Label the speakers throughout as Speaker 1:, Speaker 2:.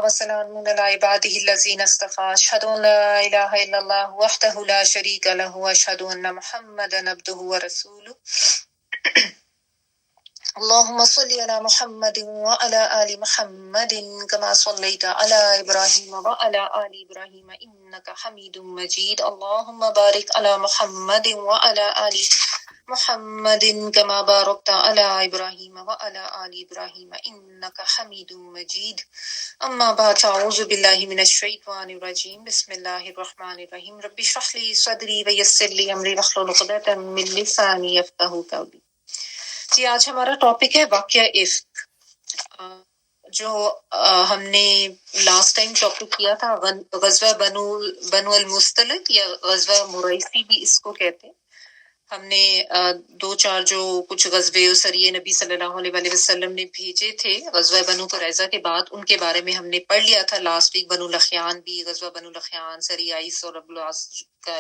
Speaker 1: وسلام على عباده الذين اصطفى أشهد أن لا إله إلا الله وحده لا شريك له وأشهد أن محمدا عبده ورسوله اللهم صل على محمد وعلى آل محمد كما صليت على إبراهيم وعلى آل إبراهيم إنك حميد مجيد اللهم بارك على محمد وعلى آل محمد كما باركت على إبراهيم وعلى آل إبراهيم إنك حميد مجيد أما بعد أعوذ بالله من الشيطان الرجيم بسم الله الرحمن الرحيم رب اشرح لي صدري ويسر لي أمري واحلل عقدة من لساني يفقهوا قولي. جی آج ہمارا ٹاپک ہے واقعہ افک، جو ہم نے لاسٹ ٹائم ٹاپک کیا تھا غزوہ بنو المستلق یا غزوہ مریسی بھی اس کو کہتے ہیں. ہم نے دو چار جو کچھ غزوے و سریے نبی صلی اللہ علیہ وسلم نے بھیجے تھے غزوہ بنو قریظہ کے بعد، ان کے بارے میں ہم نے پڑھ لیا تھا لاسٹ ویک. بنو لخیان بھی، غزوہ بنو لخیان، سری عیس اور ابو العاص کا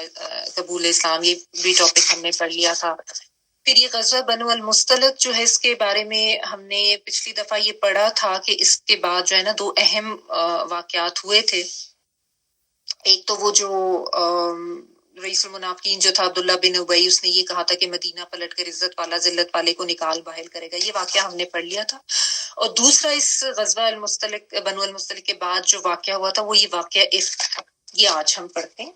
Speaker 1: قبول اسلام، یہ بھی ٹاپک ہم نے پڑھ لیا تھا. پھر یہ غزوہ بنو المستلق جو ہے، اس کے بارے میں ہم نے پچھلی دفعہ یہ پڑھا تھا کہ اس کے بعد جو ہے نا دو اہم واقعات ہوئے تھے. ایک تو وہ جو رئیس المنافقین جو تھا عبداللہ بن ابی، اس نے یہ کہا تھا کہ مدینہ پلٹ کر عزت والا ذلت والے کو نکال باہر کرے گا. یہ واقعہ ہم نے پڑھ لیا تھا. اور دوسرا اس غزوہ المستلق بنو المستلق کے بعد جو واقعہ ہوا تھا وہ یہ واقعہ افک تھا. یہ آج ہم پڑھتے ہیں.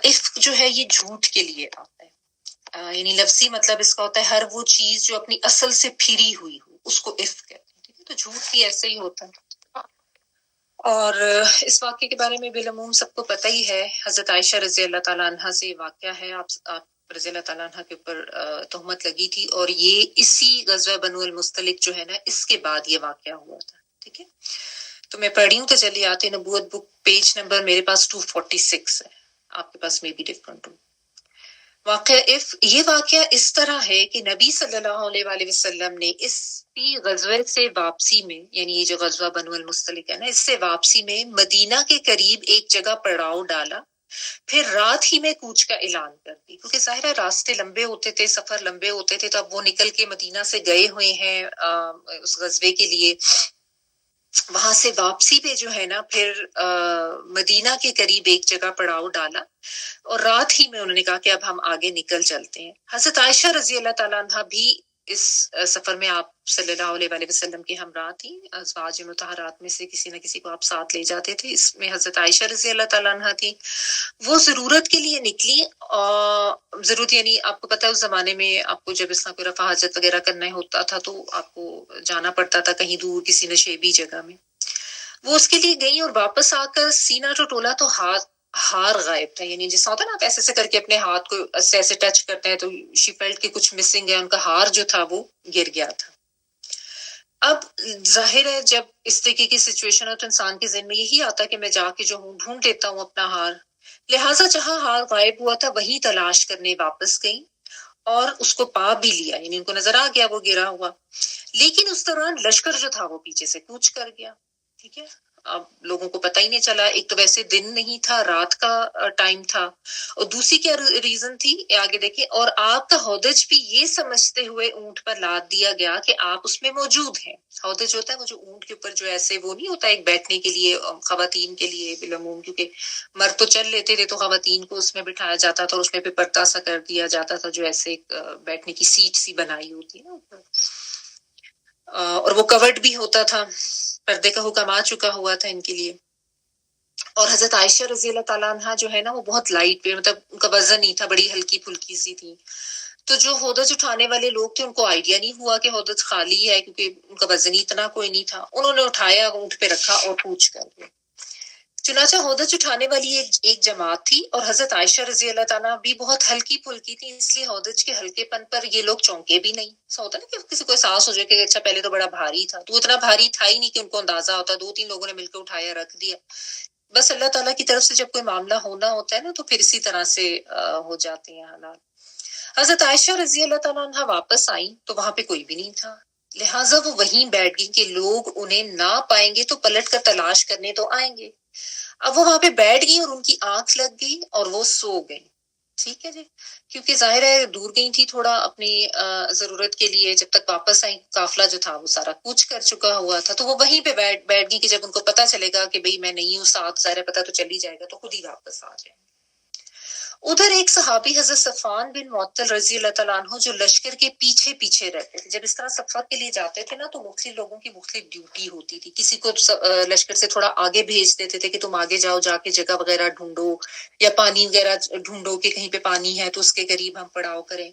Speaker 1: افک جو ہے یہ جھوٹ کے لیے آتا ہے، یعنی لفظی مطلب اس کا ہوتا ہے ہر وہ چیز جو اپنی اصل سے پھری ہوئی ہو اس کو افک کہتے ہیں. ٹھیک ہے، تو جھوٹ بھی ایسے ہی ہوتا ہے. اور اس واقعے کے بارے میں بالعموم سب کو پتہ ہی ہے. حضرت عائشہ رضی اللہ تعالیٰ عنہ سے واقعہ ہے. آپ رضی اللہ تعالیٰ عنہ کے اوپر تہمت لگی تھی، اور یہ اسی غزوہ بنو المستلق جو ہے نا اس کے بعد یہ واقعہ ہوا تھا. ٹھیک ہے، تو میں پڑھی ہوں تجلیات نبوت بک، پیج نمبر میرے پاس 246 ہے، آپ کے پاس میں بھی ڈفرنٹ ہوں. یہ واقعہ اس طرح ہے کہ نبی صلی اللہ علیہ وآلہ وسلم نے اس غزوے سے واپسی میں، یعنی یہ جو غزوہ بنو المستلق ہے نا، اس سے واپسی میں مدینہ کے قریب ایک جگہ پڑاؤ ڈالا، پھر رات ہی میں کوچ کا اعلان کر دی. کیونکہ ظاہر ہے راستے لمبے ہوتے تھے، سفر لمبے ہوتے تھے، تو اب وہ نکل کے مدینہ سے گئے ہوئے ہیں اس غزوے کے لیے. وہاں سے واپسی پہ جو ہے نا پھر مدینہ کے قریب ایک جگہ پڑاؤ ڈالا، اور رات ہی میں انہوں نے کہا کہ اب ہم آگے نکل چلتے ہیں. حضرت عائشہ رضی اللہ تعالیٰ عنہ بھی اس سفر میں آپ صلی اللہ علیہ وآلہ وسلم کے ہمراہ تھی. ازواج مطہرات میں سے کسی نہ کسی کو آپ ساتھ لے جاتے تھے. اس میں حضرت عائشہ رضی اللہ تعالیٰ عنہ تھی. وہ ضرورت کے لیے نکلی. ضرورت یعنی آپ کو پتہ ہے اس زمانے میں آپ کو جب اس طرح کوئی رفع حاجت وغیرہ کرنا ہوتا تھا تو آپ کو جانا پڑتا تھا کہیں دور کسی نشیبی جگہ میں. وہ اس کے لیے گئی، اور واپس آ کر سینہ ٹولا تو ہار غائب تھا. یعنی جیسا ہوتا ہے نا آپ ایسے کر کے اپنے ہاتھ کو ایسے ٹچ کرتے ہیں تو شی فیلٹ کے کچھ مسنگ ہے، ان کا ہار جو تھا وہ گر گیا تھا. اب ظاہر ہے جب اس طریقے کی سچویشن ہو تو انسان کے ذہن میں یہی آتا ہے کہ میں جا کے جو ہوں ڈھونڈ لیتا ہوں اپنا ہار. لہٰذا جہاں ہار غائب ہوا تھا وہیں تلاش کرنے واپس گئی اور اس کو پا بھی لیا، یعنی ان کو نظر آ گیا وہ گرا ہوا. لیکن اس دوران لشکر جو تھا وہ پیچھے سے کوچ کر گیا. ٹھیک ہے، اب لوگوں کو پتہ ہی نہیں چلا. ایک تو ویسے دن نہیں تھا، رات کا ٹائم تھا، اور دوسری کیا ریزن تھی آگے دیکھیں. اور آپ کا ہودج بھی یہ سمجھتے ہوئے اونٹ پر لاد دیا گیا کہ آپ اس میں موجود ہیں. ہودج ہوتا ہے وہ جو اونٹ کے اوپر جو ایسے وہ نہیں ہوتا ایک بیٹھنے کے لیے خواتین کے لیے بالعموم، کیونکہ مرد تو چل لیتے تھے تو خواتین کو اس میں بٹھایا جاتا تھا اور اس میں پہ پردہ سا کر دیا جاتا تھا جو ایسے ایک بیٹھنے کی سیٹ سی بنائی ہوتی ہے نا اوپر، اور وہ کورڈ بھی ہوتا تھا. پردے کا حکم آ چکا ہوا تھا ان کے لیے. اور حضرت عائشہ رضی اللہ تعالیٰ عنہ جو ہے نا وہ بہت لائٹ ویٹ، مطلب ان کا وزن نہیں تھا، بڑی ہلکی پھلکی سی تھی. تو جو ہودج اٹھانے والے لوگ تھے ان کو آئیڈیا نہیں ہوا کہ ہودج خالی ہے، کیونکہ ان کا وزن ہی اتنا کوئی نہیں تھا. انہوں نے اٹھایا، اونٹ پہ رکھا اور کوچ کر گئے. چنانچہ ہودج اٹھانے والی ایک جماعت تھی، اور حضرت عائشہ رضی اللہ تعالیٰ بھی بہت ہلکی پھلکی تھی، اس لیے ہودج کے ہلکے پن پر یہ لوگ چونکے بھی نہیں. ایسا ہوتا نا کہ کسی کو احساس ہو جائے کہ اچھا پہلے تو بڑا بھاری تھا، تو اتنا بھاری تھا ہی نہیں کہ ان کو اندازہ ہوتا. 2-3 لوگوں نے مل کے اٹھایا، رکھ دیا. بس اللہ تعالیٰ کی طرف سے جب کوئی معاملہ ہونا ہوتا ہے نا تو پھر اسی طرح سے ہو جاتے ہیں حالات. حضرت عائشہ رضی اللہ تعالیٰ عنہ واپس آئیں تو وہاں پہ کوئی بھی نہیں تھا. لہٰذا وہ وہیں بیٹھ گئی کہ لوگ انہیں نہ پائیں گے تو پلٹ کر تلاش کرنے تو آئیں گے. اب وہ وہاں پہ بیٹھ گئی اور ان کی آنکھ لگ گئی اور وہ سو گئی. ٹھیک ہے جی، کیونکہ ظاہر ہے دور گئی تھی تھوڑا اپنی ضرورت کے لیے، جب تک واپس آئی قافلہ جو تھا وہ سارا کوچ کر چکا ہوا تھا، تو وہ وہیں پہ بیٹھ گئی کہ جب ان کو پتا چلے گا کہ بھئی میں نہیں ہوں ساتھ، ظاہر ہے پتا تو چل ہی جائے گا، تو خود ہی واپس آ جائیں۔ ادھر ایک صحابی حضرت صفوان بن معطل رضی اللہ تعالیٰ عنہ جو لشکر کے پیچھے پیچھے رہتے تھے، جب اس طرح سفر کے لیے جاتے تھے نا تو مختلف لوگوں کی مختلف ڈیوٹی ہوتی تھی، کسی کو لشکر سے تھوڑا آگے بھیج دیتے تھے کہ تم آگے جاؤ، جا کے جگہ وغیرہ ڈھونڈو، یا پانی وغیرہ ڈھونڈو کہ کہیں پہ پانی ہے تو اس کے قریب ہم پڑاؤ کریں۔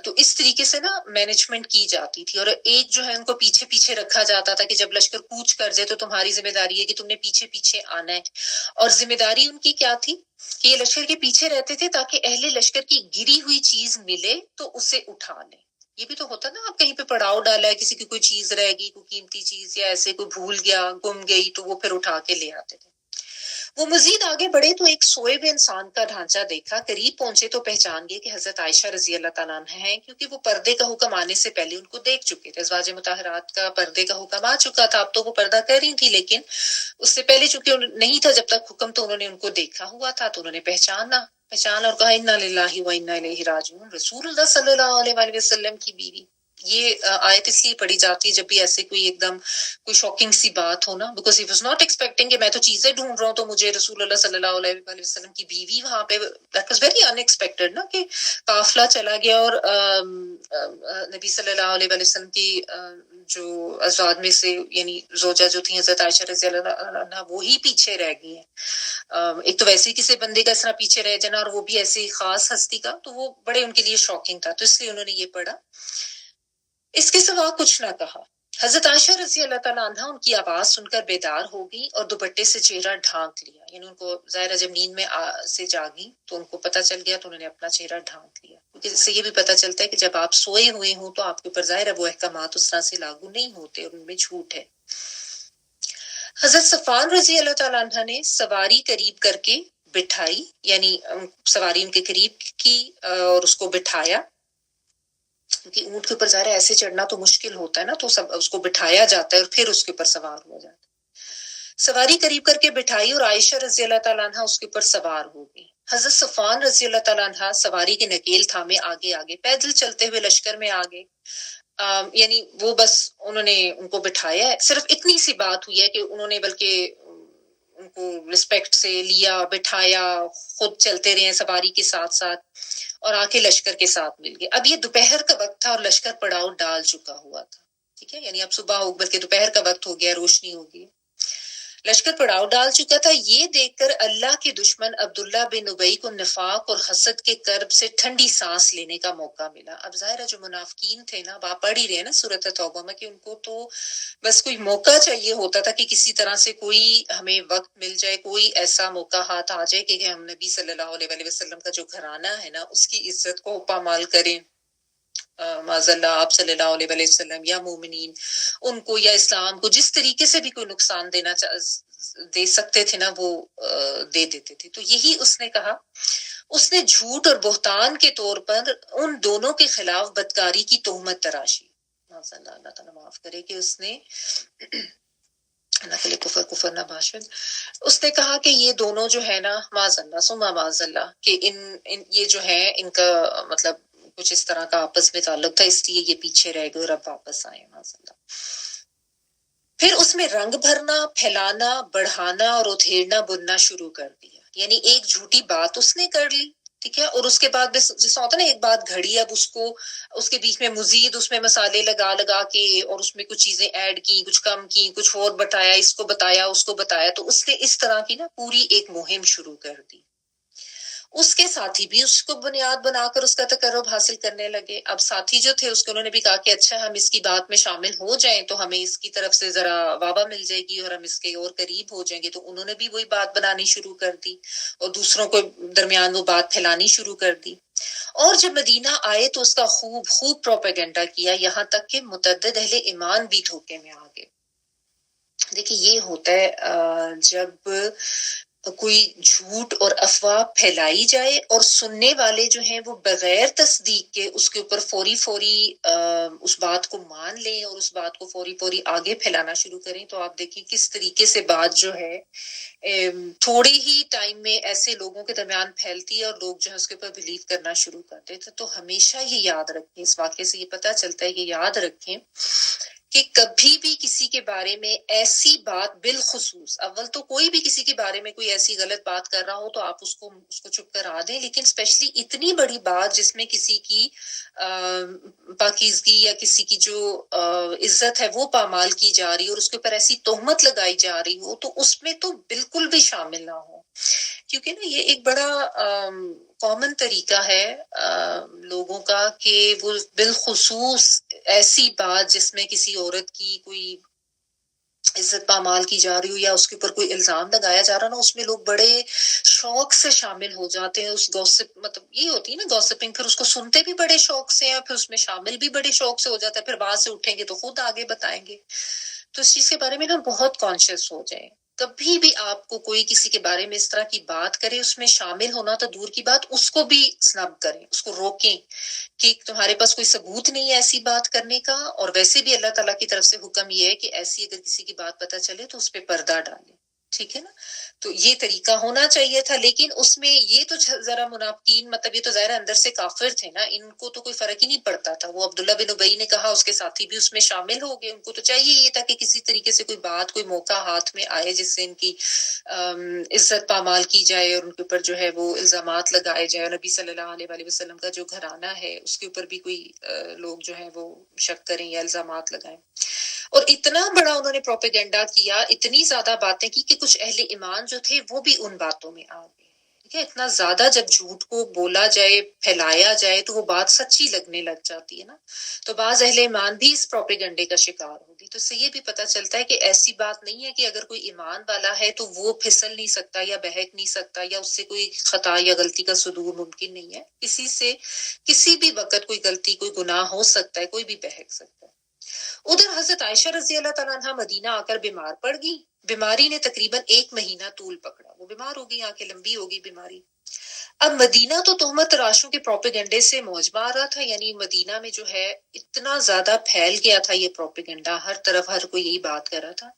Speaker 1: تو اس طریقے سے نا مینجمنٹ کی جاتی تھی، اور ایک جو ہے ان کو پیچھے پیچھے رکھا جاتا تھا کہ جب لشکر کوچ کر جائے تو تمہاری ذمہ داری ہے کہ تم نے پیچھے پیچھے آنا ہے۔ اور ذمہ داری ان کی کیا تھی کہ یہ لشکر کے پیچھے رہتے تھے تاکہ اہل لشکر کی گری ہوئی چیز ملے تو اسے اٹھا لیں۔ یہ بھی تو ہوتا نا، آپ کہیں پہ پڑاؤ ڈالا ہے، کسی کی کوئی چیز رہ گئی، کوئی قیمتی چیز یا ایسے کوئی بھول گیا، گم گئی، تو وہ پھر اٹھا کے لے آتے تھے۔ وہ مزید آگے بڑھے تو ایک سوئے ہوئے انسان کا ڈھانچہ دیکھا، قریب پہنچے تو پہچان گئے کہ حضرت عائشہ رضی اللہ تعالیٰ عنہ ہیں، کیونکہ وہ پردے کا حکم آنے سے پہلے ان کو دیکھ چکے تھے۔ ازواج مطہرات کا پردے کا حکم آ چکا تھا، اب تو وہ پردہ کر رہی تھی، لیکن اس سے پہلے چونکہ نہیں تھا جب تک حکم، تو انہوں نے ان کو دیکھا ہوا تھا، تو انہوں نے پہچان اور کہا انا للہ و انا الیہ راجعون، رسول اللہ صلی اللہ علیہ وآلہ وسلم کی بیوی۔ یہ آیت اس لیے پڑھی جاتی ہے جب بھی ایسے کوئی ایک دم کوئی شاکنگ سی بات ہو نا، because he was not expecting کہ میں تو چیزیں ڈھونڈ رہا ہوں تو مجھے رسول اللہ صلی اللہ علیہ وآلہ وسلم کی بیوی وہاں پہ، that was very in expected نا، کہ قافلہ چلا گیا اور نبی صلی اللہ علیہ وآلہ وسلم کی جو ازواج میں سے یعنی زوجہ جو تھی حضرت عائشہ رضی اللہ عنہا، وہی پیچھے رہ گئی ہیں۔ ایک تو ویسے ہی کسی بندے کا اس طرح پیچھے رہ جانا، اور وہ بھی ایسی خاص ہستی کا، تو وہ بڑے ان کے لیے شاکنگ تھا، تو اس لیے انہوں نے یہ پڑھا۔ اس کے سوا کچھ نہ کہا۔ حضرت عائشہ رضی اللہ تعالیٰ عنہا ان کی آواز سن کر بیدار ہو گئی اور دوپٹے سے چہرہ ڈھانک لیا، یعنی ان کو ظاہر جب نیند میں سے جاگی تو ان کو پتہ چل گیا، تو انہوں نے اپنا چہرہ ڈھانک لیا، کیونکہ اس سے یہ بھی پتہ چلتا ہے کہ جب آپ سوئے ہوئے ہوں تو آپ کے اوپر ظاہر ہے وہ احکامات اس طرح سے لاگو نہیں ہوتے اور ان میں چھوٹ ہے۔ حضرت صفوان رضی اللہ تعالیٰ عنہ نے سواری قریب کر کے بٹھائی، یعنی سواری ان کے قریب کی اور اس کو بٹھایا، کیونکہ اونٹ کے اوپر ظاہر ہے ایسے چڑھنا تو مشکل ہوتا ہے نا، تو سب اس کو بٹھایا جاتا ہے اور پھر اس کے اوپر سوار ہو جاتا ہے۔ سواری قریب کر کے بٹھائی اور عائشہ رضی اللہ تعالیٰ عنہ اس کے اوپر سوار ہو گئی۔ حضرت صفوان رضی اللہ تعالیٰ عنہ سواری کے نکیل تھامے آگے آگے پیدل چلتے ہوئے لشکر میں آگے، یعنی وہ بس انہوں نے ان کو بٹھایا ہے، صرف اتنی سی بات ہوئی ہے کہ انہوں نے بلکہ ان کو رسپیکٹ سے لیا، بٹھایا، خود چلتے رہے سواری کے ساتھ ساتھ، اور آ کے لشکر کے ساتھ مل گئے۔ اب یہ دوپہر کا وقت تھا اور لشکر پڑاؤ ڈال چکا ہوا تھا، ٹھیک ہے، یعنی اب صبح ہو بلکہ دوپہر کا وقت ہو گیا، روشنی ہوگی، لشکر پڑاؤ ڈال چکا تھا۔ یہ دیکھ کر اللہ کے دشمن عبداللہ بن ابی کو نفاق اور حسد کے کرب سے ٹھنڈی سانس لینے کا موقع ملا۔ اب ظاہر ہے جو منافقین تھے نا، آپ پڑھ ہی رہے ہیں نا سورۃ توبہ میں، کہ ان کو تو بس کوئی موقع چاہیے ہوتا تھا کہ کسی طرح سے کوئی ہمیں وقت مل جائے، کوئی ایسا موقع ہاتھ آ جائے کہ ہم نبی صلی اللہ علیہ وآلہ وسلم کا جو گھرانہ ہے نا اس کی عزت کو پامال کریں، معاذ اللہ آپ صلی اللہ علیہ وآلہ وسلم یا مومنین ان کو یا اسلام کو جس طریقے سے بھی کوئی نقصان دے سکتے تھے نا، وہ دے دیتے تھے۔ تو یہی اس نے کہا، اس نے جھوٹ اور بہتان کے طور پر ان دونوں کے خلاف بدکاری کی تہمت تراشی۔ معاذ اللہ، اللہ تعالیٰ معاف کرے کہ اس نے اللہ کے لیے کفر نہ باشد، اس نے کہا کہ یہ دونوں جو ہے نا، معاذ اللہ ثم معاذ اللہ، کہ ان یہ جو ہے ان کا مطلب کچھ اس طرح کا آپس میں تعلق تھا، اس لیے یہ پیچھے رہ گئے اور اب واپس آئے، معاذ اللہ۔ پھر اس میں رنگ بھرنا، پھیلانا، بڑھانا اور ادھیڑنا بننا شروع کر دیا، یعنی ایک جھوٹی بات اس نے کر لی، ٹھیک ہے، اور اس کے بعد جیسا ہوتا ہے نا ایک بات گھڑی، اب اس کے بیچ میں مزید اس میں مسالے لگا کے اور اس میں کچھ چیزیں ایڈ کی، کچھ کم کی، کچھ اور بتایا، اس کو بتایا اس کو بتایا، تو اس نے اس طرح کی نا پوری ایک مہم شروع کر دی۔ اس کے ساتھی بھی اس کو بنیاد بنا کر اس کا تقرب حاصل کرنے لگے۔ اب ساتھی جو تھے اس کو انہوں نے بھی کہا کہ اچھا ہم اس کی بات میں شامل ہو جائیں تو ہمیں اس کی طرف سے ذرا واہ مل جائے گی اور ہم اس کے اور قریب ہو جائیں گے، تو انہوں نے بھی وہی بات بنانی شروع کر دی اور دوسروں کو درمیان وہ بات پھیلانی شروع کر دی۔ اور جب مدینہ آئے تو اس کا خوب پروپیگنڈا کیا، یہاں تک کہ متعدد اہل ایمان بھی دھوکے میں آ گئے۔ دیکھیے یہ ہوتا ہے جب کوئی جھوٹ اور افواہ پھیلائی جائے اور سننے والے جو ہیں وہ بغیر تصدیق کے اس کے اوپر فوری اس بات کو مان لیں اور اس بات کو فوری آگے پھیلانا شروع کریں، تو آپ دیکھیں کس طریقے سے بات جو ہے تھوڑے ہی ٹائم میں ایسے لوگوں کے درمیان پھیلتی ہے اور لوگ جو ہے اس کے اوپر بلیو کرنا شروع کرتے تھے۔ تو ہمیشہ یہ یاد رکھیں، اس واقعے سے یہ پتہ چلتا ہے کہ یاد رکھیں کہ کبھی بھی کسی کے بارے میں ایسی بات، بالخصوص اول تو کوئی بھی کسی کے بارے میں کوئی ایسی غلط بات کر رہا ہو تو آپ اس کو چپ کرا دیں، لیکن اسپیشلی اتنی بڑی بات جس میں کسی کی پاکیزگی یا کسی کی جو عزت ہے وہ پامال کی جا رہی ہو اور اس کے اوپر ایسی تہمت لگائی جا رہی ہو، تو اس میں تو بالکل بھی شامل نہ ہو، کیونکہ نا یہ ایک بڑا کامن طریقہ ہے لوگوں کا کہ وہ بالخصوص ایسی بات جس میں کسی عورت کی کوئی عزت پامال کی جا رہی ہو یا اس کے اوپر کوئی الزام لگایا جا رہا نا، اس میں لوگ بڑے شوق سے شامل ہو جاتے ہیں۔ اس گوسپ مطلب یہ ہوتی ہے نا گوسپنگ، پھر اس کو سنتے بھی بڑے شوق سے ہیں، پھر اس میں شامل بھی بڑے شوق سے ہو جاتا ہے، پھر بعد سے اٹھیں گے تو خود آگے بتائیں گے۔ تو اس چیز کے بارے میں نا بہت کانشیس ہو جائیں۔ کبھی بھی آپ کو کوئی کسی کے بارے میں اس طرح کی بات کرے، اس میں شامل ہونا تو دور کی بات، اس کو بھی سنب کریں، اس کو روکیں کہ تمہارے پاس کوئی ثبوت نہیں ہے ایسی بات کرنے کا، اور ویسے بھی اللہ تعالیٰ کی طرف سے حکم یہ ہے کہ ایسی اگر کسی کی بات پتہ چلے تو اس پہ پردہ ڈالیں، ٹھیک ہے نا۔ تو یہ طریقہ ہونا چاہیے تھا، لیکن اس میں یہ تو ذرا منافقین، مطلب یہ تو ظاہر اندر سے کافر تھے نا، ان کو تو کوئی فرق ہی نہیں پڑتا تھا۔ وہ عبداللہ بن ابی نے کہا، اس کے ساتھی بھی اس میں شامل ہو گئے، ان کو تو چاہیے یہ تھا کہ کسی طریقے سے کوئی بات، کوئی موقع ہاتھ میں آئے جس سے ان کی عزت پامال کی جائے اور ان کے اوپر جو ہے وہ الزامات لگائے جائے، اور نبی صلی اللہ علیہ وآلہ وسلم کا جو گھرانہ ہے اس کے اوپر بھی کوئی لوگ جو ہیں وہ شک کریں یا الزامات لگائیں۔ اور اتنا بڑا انہوں نے پروپیگنڈا کیا، اتنی زیادہ باتیں کی کہ کچھ اہل ایمان جو تھے وہ بھی ان باتوں میں آ گئے، ٹھیک ہے۔ اتنا زیادہ جب جھوٹ کو بولا جائے، پھیلایا جائے، تو وہ بات سچی لگنے لگ جاتی ہے نا، تو بعض اہل ایمان بھی اس پروپیگنڈے کا شکار ہوگی۔ تو اس سے یہ بھی پتہ چلتا ہے کہ ایسی بات نہیں ہے کہ اگر کوئی ایمان والا ہے تو وہ پھسل نہیں سکتا یا بہک نہیں سکتا یا اس سے کوئی خطا یا غلطی کا صدور ممکن نہیں ہے۔ کسی سے کسی بھی وقت کوئی غلطی، کوئی گناہ ہو سکتا ہے، کوئی بھی بہک سکتا ہے۔ ادھر حضرت عائشہ رضی اللہ تعالیٰ عنہ مدینہ آ کر بیمار پڑ گئی، بیماری نے تقریباً 1 مہینہ طول پکڑا، وہ بیمار ہو گئی، آ کے لمبی ہو گئی بیماری۔ اب مدینہ تو تہمت تراشوں کے پروپیگنڈے سے معجبہ آ رہا تھا، یعنی مدینہ میں جو ہے اتنا زیادہ پھیل گیا تھا یہ پروپیگنڈا، ہر طرف ہر کوئی یہی بات کر رہا تھا،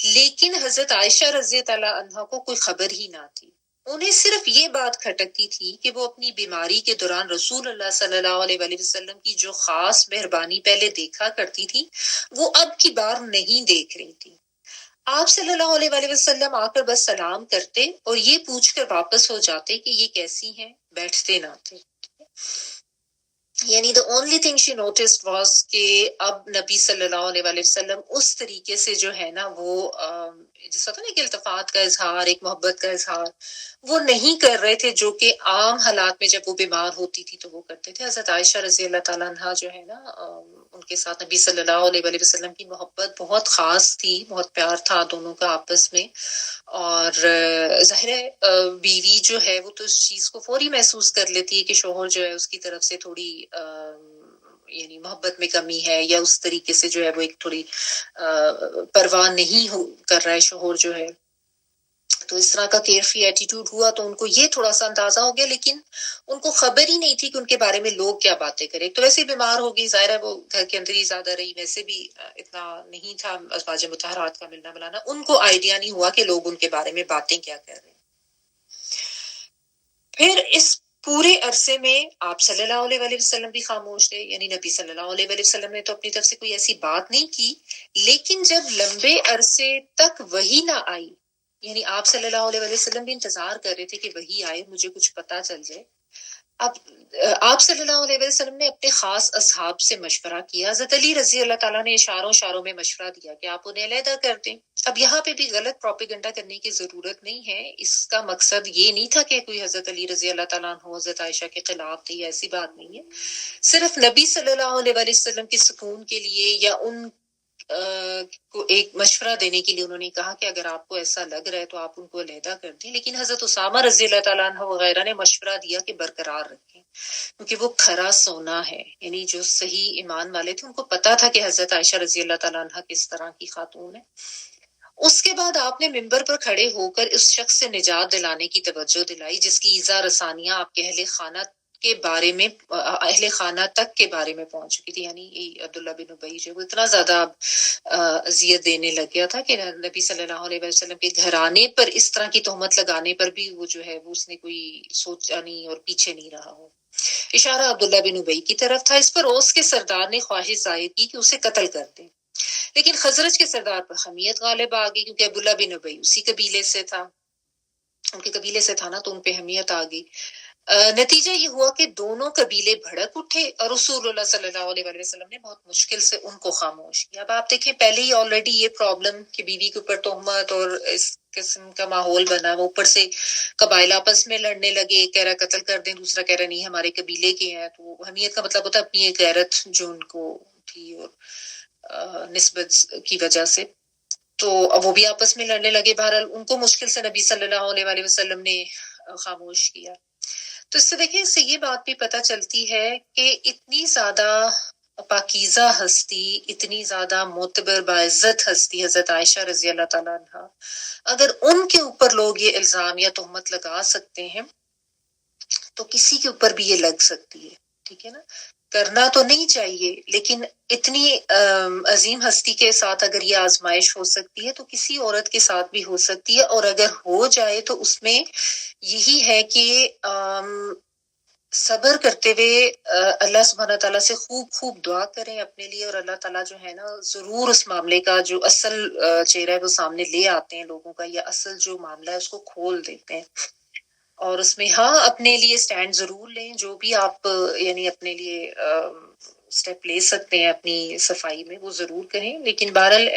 Speaker 1: لیکن حضرت عائشہ رضی اللہ عنہ کو کوئی خبر ہی نہ تھی۔ انہیں صرف یہ بات کھٹکتی تھی کہ وہ اپنی بیماری کے دوران رسول اللہ صلی اللہ علیہ وآلہ وسلم کی جو خاص مہربانی پہلے دیکھا کرتی تھی وہ اب کی بار نہیں دیکھ رہی تھی۔ آپ صلی اللہ علیہ وآلہ وسلم آ کر بس سلام کرتے اور یہ پوچھ کر واپس ہو جاتے کہ یہ کیسی ہیں، بیٹھتے نہ تھے۔ یعنی the only thing she noticed was کہ اب نبی صلی اللہ علیہ وآلہ وسلم اس طریقے سے جو ہے نا وہ جس ہوتا ہے نا کہ التفات کا اظہار، ایک محبت کا اظہار وہ نہیں کر رہے تھے جو کہ عام حالات میں جب وہ بیمار ہوتی تھی تو وہ کرتے تھے۔ حضرت عائشہ رضی اللہ تعالیٰ عنہ جو ہے نا ان کے ساتھ نبی صلی اللہ علیہ وآلہ وسلم کی محبت بہت خاص تھی، بہت پیار تھا دونوں کا آپس میں، اور ظاہر ہے بیوی جو ہے وہ تو اس چیز کو فوری محسوس کر لیتی ہے کہ شوہر جو ہے اس کی طرف سے تھوڑی یعنی محبت میں کمی ہے، یا اس طریقے سے جو ہے وہ ایک تھوڑی پرواہ نہیں کر رہا ہے شوہر جو ہے، تو اس طرح کا کیئر فری ایٹیٹیوڈ ہوا تو ان کو یہ تھوڑا سا اندازہ ہو گیا، لیکن ان کو خبر ہی نہیں تھی کہ ان کے بارے میں لوگ کیا باتیں کریں۔ تو ویسے بیمار ہو گئی، ظاہر ہے وہ گھر کے اندر ہی زیادہ رہی، ویسے بھی اتنا نہیں تھا ازواج مطہرات کا ملنا ملانا، ان کو آئیڈیا نہیں ہوا کہ لوگ ان کے بارے میں باتیں کیا کر رہے ہیں۔ پھر اس پورے عرصے میں آپ صلی اللہ علیہ وآلہ وسلم بھی خاموش تھے، یعنی نبی صلی اللہ علیہ وآلہ وسلم نے تو اپنی طرف سے کوئی ایسی بات نہیں کی، لیکن جب لمبے عرصے تک وحی نہ آئی، یعنی آپ صلی اللہ علیہ وآلہ وسلم بھی انتظار کر رہے تھے کہ وحی آئے، مجھے کچھ پتا چل جائے۔ اب آپ صلی اللہ علیہ وسلم نے اپنے خاص اصحاب سے مشورہ کیا، حضرت علی رضی اللہ تعالیٰ نے اشاروں میں مشورہ دیا کہ آپ انہیں علیحدہ کر دیں۔ اب یہاں پہ بھی غلط پروپیگنڈا کرنے کی ضرورت نہیں ہے، اس کا مقصد یہ نہیں تھا کہ کوئی حضرت علی رضی اللہ تعالیٰ عنہ حضرت عائشہ کے خلاف تھی، ایسی بات نہیں ہے، صرف نبی صلی اللہ علیہ وآلہ وسلم کے سکون کے لیے یا ان کو ایک مشورہ دینے کے لیے انہوں نے کہا کہ اگر آپ کو ایسا لگ رہا ہے تو آپ ان کو علیحدہ کر دیں۔ لیکن حضرت اسامہ رضی اللہ تعالیٰ عنہ وغیرہ نے مشورہ دیا کہ برقرار رکھیں، کیونکہ وہ کھرا سونا ہے، یعنی جو صحیح ایمان والے تھے ان کو پتا تھا کہ حضرت عائشہ رضی اللہ تعالیٰ عنہ کس طرح کی خاتون ہے، اس کے بعد آپ نے ممبر پر کھڑے ہو کر اس شخص سے نجات دلانے کی توجہ دلائی جس کی ایذا رسانیاں آپ کے اہل خانہ کے بارے میں اہل خانہ تک کے بارے میں پہنچ چکی تھی. یعنی عبداللہ بن ابی جو وہ اتنا زیادہ اذیت دینے لگ گیا تھا کہ نبی صلی اللہ علیہ وسلم کے گھرانے پر اس طرح کی تہمت لگانے پر بھی وہ جو ہے وہ اس نے کوئی سوچا نہیں اور پیچھے نہیں رہا ہو. اشارہ عبداللہ بن ابی کی طرف تھا. اس پر اوس کے سردار نے خواہش ظاہر کی کہ اسے قتل کر دیں، لیکن خزرج کے سردار پر حمیت غالب آ گئی کیونکہ عبداللہ بن ابی اسی قبیلے سے تھا، ان کے قبیلے سے تھا نا، تو ان پہ حمیت آ گئی. نتیجہ یہ ہوا کہ دونوں قبیلے بھڑک اٹھے اور رسول اللہ صلی اللہ علیہ وسلم نے بہت مشکل سے ان کو خاموش کیا. اب آپ دیکھیں پہلے ہی آلریڈی یہ پرابلم کہ بیوی کے اوپر تہمت اور اس قسم کا ماحول بنا، وہ اوپر سے قبائل آپس میں لڑنے لگے، ایک کہہ رہا قتل کر دیں، دوسرا کہہ رہا نہیں ہمارے قبیلے کے ہیں. تو حمیت کا مطلب ہوتا ہے اپنی ایک غیرت جو ان کو تھی اور نسبت کی وجہ سے، تو اب وہ بھی آپس میں لڑنے لگے. بہرحال ان کو مشکل سے نبی صلی اللہ علیہ وسلم نے خاموش کیا. تو اس سے دیکھیں، اس سے یہ بات بھی پتہ چلتی ہے کہ اتنی زیادہ پاکیزہ ہستی، اتنی زیادہ معتبر باعزت ہستی حضرت عائشہ رضی اللہ تعالیٰ عنہ، اگر ان کے اوپر لوگ یہ الزام یا تہمت لگا سکتے ہیں تو کسی کے اوپر بھی یہ لگ سکتی ہے. ٹھیک ہے نا، کرنا تو نہیں چاہیے، لیکن اتنی عظیم ہستی کے ساتھ اگر یہ آزمائش ہو سکتی ہے تو کسی عورت کے ساتھ بھی ہو سکتی ہے. اور اگر ہو جائے تو اس میں یہی ہے کہ صبر کرتے ہوئے اللہ سبحانہ تعالیٰ سے خوب دعا کریں اپنے لیے، اور اللہ تعالیٰ جو ہے نا ضرور اس معاملے کا جو اصل چہرہ ہے وہ سامنے لے آتے ہیں لوگوں کا، یا اصل جو معاملہ ہے اس کو کھول دیتے ہیں. اور اس میں ہاں اپنے لیے سٹینڈ ضرور لیں، جو بھی آپ یعنی اپنے لیے سٹیپ لے سکتے ہیں اپنی صفائی میں وہ ضرور کریں. لیکن بہرحال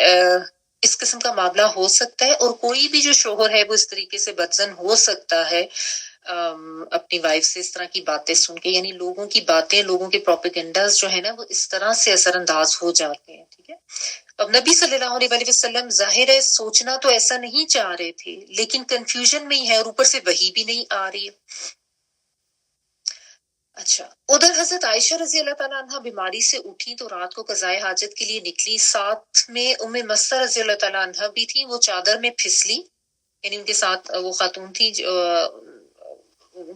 Speaker 1: اس قسم کا معاملہ ہو سکتا ہے، اور کوئی بھی جو شوہر ہے وہ اس طریقے سے بدزن ہو سکتا ہے اپنی وائف سے اس طرح کی باتیں سن کے. یعنی لوگوں کی باتیں، لوگوں کے پروپیگنڈاز جو ہے نا وہ اس طرح سے اثر انداز ہو جاتے ہیں. ٹھیک ہے، اب نبی صلی اللہ علیہ وسلم ظاہر ہے سوچنا تو ایسا نہیں چاہ رہے تھے، لیکن کنفیوژن میں ہی ہے اور اوپر سے وحی بھی نہیں آ رہی ہے. اچھا، ادھر حضرت عائشہ رضی اللہ تعالیٰ عنہ بیماری سے اٹھی تو رات کو قضائے حاجت کے لیے نکلی. ساتھ میں ام مستہ رضی اللہ تعالیٰ عنہ بھی تھی. وہ چادر میں پھسلی، یعنی ان کے ساتھ وہ خاتون تھی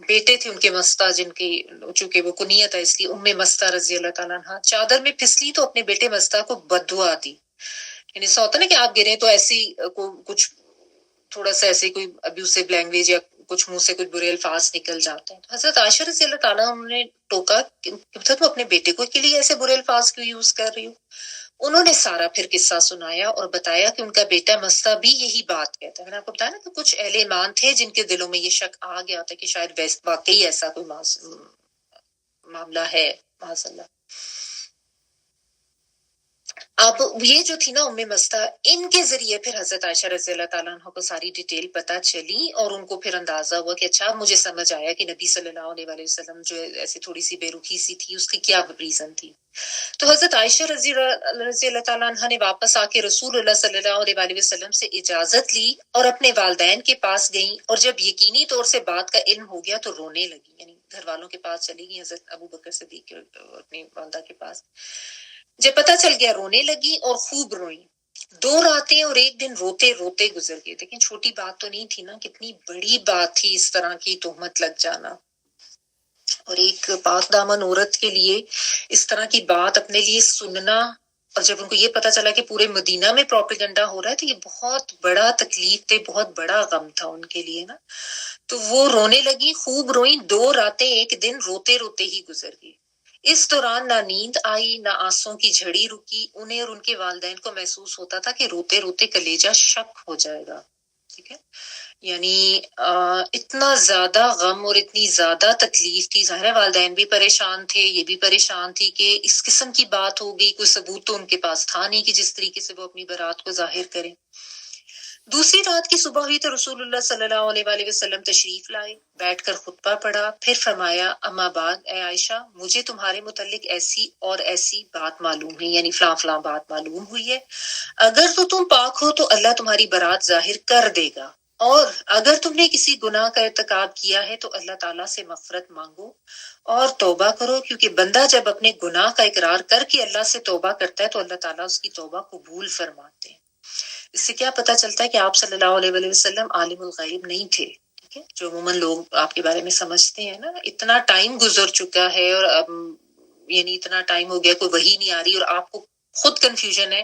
Speaker 1: بیٹے تھے ان کے مستہ، جن کی چونکہ وہ کنیت ہے اس لیے ام مستہ رضی اللہ تعالیٰ عنہ. چادر میں پھسلی تو اپنے بیٹے مستہ کو بددعا دی. یعنی ایسا ہوتا نا کہ آپ گریں تو ایسی کچھ تھوڑا سا ایسے کوئی ابیوسو لینگویج یا کچھ منہ سے کچھ برے الفاظ نکل جاتے ہیں. حضرت عائشہ رضی اللہ تعالیٰ نے ٹوکا کہ تو اپنے بیٹے کو کے لیے ایسے برے الفاظ کیوں یوز کر رہی ہو. انہوں نے سارا پھر قصہ سنایا اور بتایا کہ ان کا بیٹا مستہ بھی یہی بات کہتا ہے. میں نے آپ کو بتایا نا کہ کچھ اہل ایمان تھے جن کے دلوں میں یہ شک آ گیا تھا کہ شاید واقعی ایسا کوئی معاملہ ہے معاذ اللہ. اب یہ جو تھی نا ام مستہ، ان کے ذریعے پھر حضرت عائشہ رضی اللہ تعالیٰ عنہ کو ساری ڈیٹیل پتہ چلی، اور ان کو پھر اندازہ ہوا کہ اچھا مجھے سمجھ آیا کہ نبی صلی اللہ علیہ وسلم جو ایسی تھوڑی سی بے رخی سی تھی اس کی کیا ریزن تھی. تو حضرت عائشہ رضی اللہ تعالیٰ عنہ نے واپس آ کے رسول اللہ صلی اللہ علیہ وسلم سے اجازت لی اور اپنے والدین کے پاس گئیں، اور جب یقینی طور سے بات کا علم ہو گیا تو رونے لگی. یعنی گھر والوں کے پاس چلی گئی، حضرت ابو بکر صدیق اپنی والدہ کے پاس. جب پتہ چل گیا رونے لگی اور خوب روئی. 2 راتیں اور 1 دن روتے روتے گزر گئے. لیکن چھوٹی بات تو نہیں تھی نا، کتنی بڑی بات تھی اس طرح کی تہمت لگ جانا. اور ایک پاک دامن عورت کے لیے اس طرح کی بات اپنے لیے سننا، اور جب ان کو یہ پتا چلا کہ پورے مدینہ میں پروپیگنڈا ہو رہا ہے تو یہ بہت بڑا تکلیف تھے، بہت بڑا غم تھا ان کے لیے نا. تو وہ رونے لگی، خوب روئیں. 2 راتیں 1 دن روتے روتے ہی گزر گئی. اس دوران نہ نیند آئی نہ آنسوں کی جھڑی رکی. انہیں اور ان کے والدین کو محسوس ہوتا تھا کہ روتے روتے کلیجہ شک ہو جائے گا. ٹھیک ہے، یعنی اتنا زیادہ غم اور اتنی زیادہ تکلیف تھی. ظاہر والدین بھی پریشان تھے، یہ بھی پریشان تھی کہ اس قسم کی بات ہو گئی. کوئی ثبوت تو ان کے پاس تھا نہیں کہ جس طریقے سے وہ اپنی برات کو ظاہر کریں. دوسری رات کی صبح ہوئی تو رسول اللہ صلی اللہ علیہ وسلم تشریف لائے، بیٹھ کر خطبہ پڑھا، پھر فرمایا اما بعد اے عائشہ، مجھے تمہارے متعلق ایسی اور ایسی بات معلوم ہے، یعنی فلاں فلاں بات معلوم ہوئی ہے. اگر تو تم پاک ہو تو اللہ تمہاری برات ظاہر کر دے گا، اور اگر تم نے کسی گناہ کا ارتکاب کیا ہے تو اللہ تعالیٰ سے مغفرت مانگو اور توبہ کرو، کیونکہ بندہ جب اپنے گناہ کا اقرار کر کے اللہ سے توبہ کرتا ہے تو اللہ تعالیٰ اس کی توبہ قبول فرماتے ہیں. اس سے کیا پتہ چلتا ہے کہ آپ صلی اللہ علیہ وآلہ وسلم عالم الغیب نہیں تھے، ٹھیک ہے، جو عموماً لوگ آپ کے بارے میں سمجھتے ہیں نا. اتنا ٹائم گزر چکا ہے اور یعنی اتنا ٹائم ہو گیا، کوئی وحی نہیں آ رہی اور آپ کو خود کنفیوژن ہے،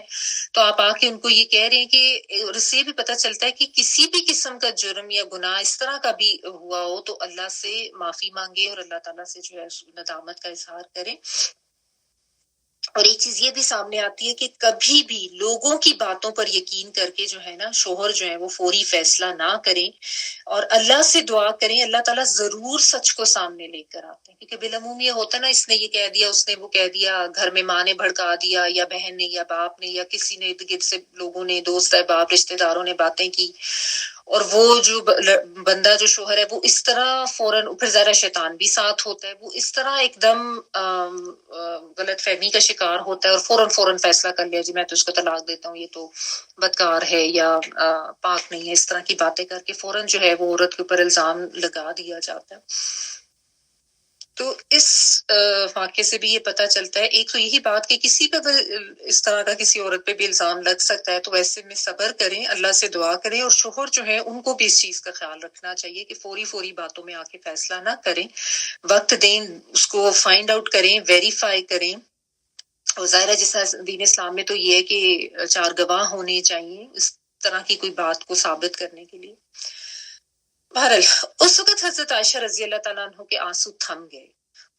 Speaker 1: تو آپ آ کے ان کو یہ کہہ رہے ہیں کہ، اور اس سے بھی پتہ چلتا ہے کہ کسی بھی قسم کا جرم یا گناہ اس طرح کا بھی ہوا ہو تو اللہ سے معافی مانگے اور اللہ تعالیٰ سے جو ہے ندامت کا اظہار کریں. اور ایک چیز یہ بھی سامنے آتی ہے کہ کبھی بھی لوگوں کی باتوں پر یقین کر کے جو ہے نا شوہر جو ہے وہ فوری فیصلہ نہ کریں اور اللہ سے دعا کریں. اللہ تعالیٰ ضرور سچ کو سامنے لے کر آتے ہیں، کیونکہ بالعموم یہ ہوتا ہے نا، اس نے یہ کہہ دیا، اس نے وہ کہہ دیا، گھر میں ماں نے بھڑکا دیا یا بہن نے یا باپ نے یا کسی نے ارد گرد سے لوگوں نے، دوست احباب رشتے داروں نے باتیں کی، اور وہ جو بندہ جو شوہر ہے وہ اس طرح فوراً، پھر ذرا شیطان بھی ساتھ ہوتا ہے، وہ اس طرح ایک دم غلط فہمی کا شکار ہوتا ہے اور فوراً فیصلہ کر لیا، جی میں تو اس کو طلاق دیتا ہوں، یہ تو بدکار ہے یا پاک نہیں ہے، اس طرح کی باتیں کر کے فوراً جو ہے وہ عورت کے اوپر الزام لگا دیا جاتا ہے. تو اس واقعے سے بھی یہ پتہ چلتا ہے، ایک تو یہی بات کہ کسی پہ اس طرح کا کسی عورت پہ بھی الزام لگ سکتا ہے، تو ویسے میں صبر کریں، اللہ سے دعا کریں، اور شوہر جو ہے ان کو بھی اس چیز کا خیال رکھنا چاہیے کہ فوری باتوں میں آ کے فیصلہ نہ کریں، وقت دیں، اس کو فائنڈ آؤٹ کریں، ویریفائی کریں. اور ظاہر ہے جیسا دین اسلام میں تو یہ ہے کہ 4 گواہ ہونے چاہیے اس طرح کی کوئی بات کو ثابت کرنے کے لیے. بہرحال اس وقت حضرت عائشہ رضی اللہ تعالیٰ عنہ کے آنسو تھم گئے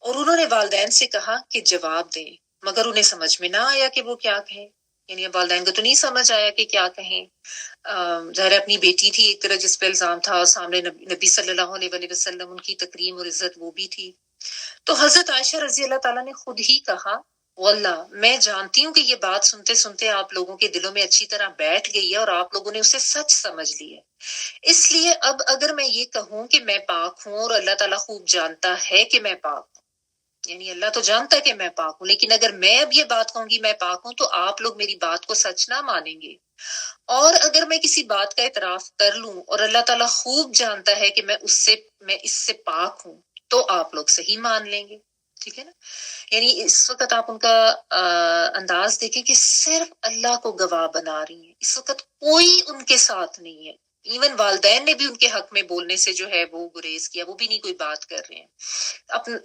Speaker 1: اور انہوں نے والدین سے کہا کہ جواب دیں، مگر انہیں سمجھ میں نہ آیا کہ وہ کیا کہیں. یعنی اب والدین کو تو نہیں سمجھ آیا کہ کیا کہیں. ظاہر اپنی بیٹی تھی ایک طرح جس پہ الزام تھا، اور سامنے نبی صلی اللہ علیہ وآلہ وسلم، ان کی تکریم اور عزت وہ بھی تھی. تو حضرت عائشہ رضی اللہ تعالیٰ نے خود ہی کہا، واللہ میں جانتی ہوں کہ یہ بات سنتے سنتے آپ لوگوں کے دلوں میں اچھی طرح بیٹھ گئی ہے اور آپ لوگوں نے اسے سچ سمجھ لی ہے. اس لیے اب اگر میں یہ کہوں کہ میں پاک ہوں، اور اللہ تعالیٰ خوب جانتا ہے کہ میں پاک ہوں، یعنی اللہ تو جانتا ہے کہ میں پاک ہوں، لیکن اگر میں اب یہ بات کہوں گی میں پاک ہوں تو آپ لوگ میری بات کو سچ نہ مانیں گے. اور اگر میں کسی بات کا اعتراف کر لوں اور اللہ تعالیٰ خوب جانتا ہے کہ میں اس سے پاک ہوں، تو آپ لوگ صحیح مان لیں گے. ٹھیک ہے نا؟ یعنی اس وقت آپ ان کا انداز دیکھیں کہ صرف اللہ کو گواہ بنا رہی ہیں، اس وقت کوئی ان کے ساتھ نہیں ہے. ایون والدین نے بھی ان کے حق میں بولنے سے جو ہے وہ گریز کیا، وہ بھی نہیں کوئی بات کر رہے ہیں.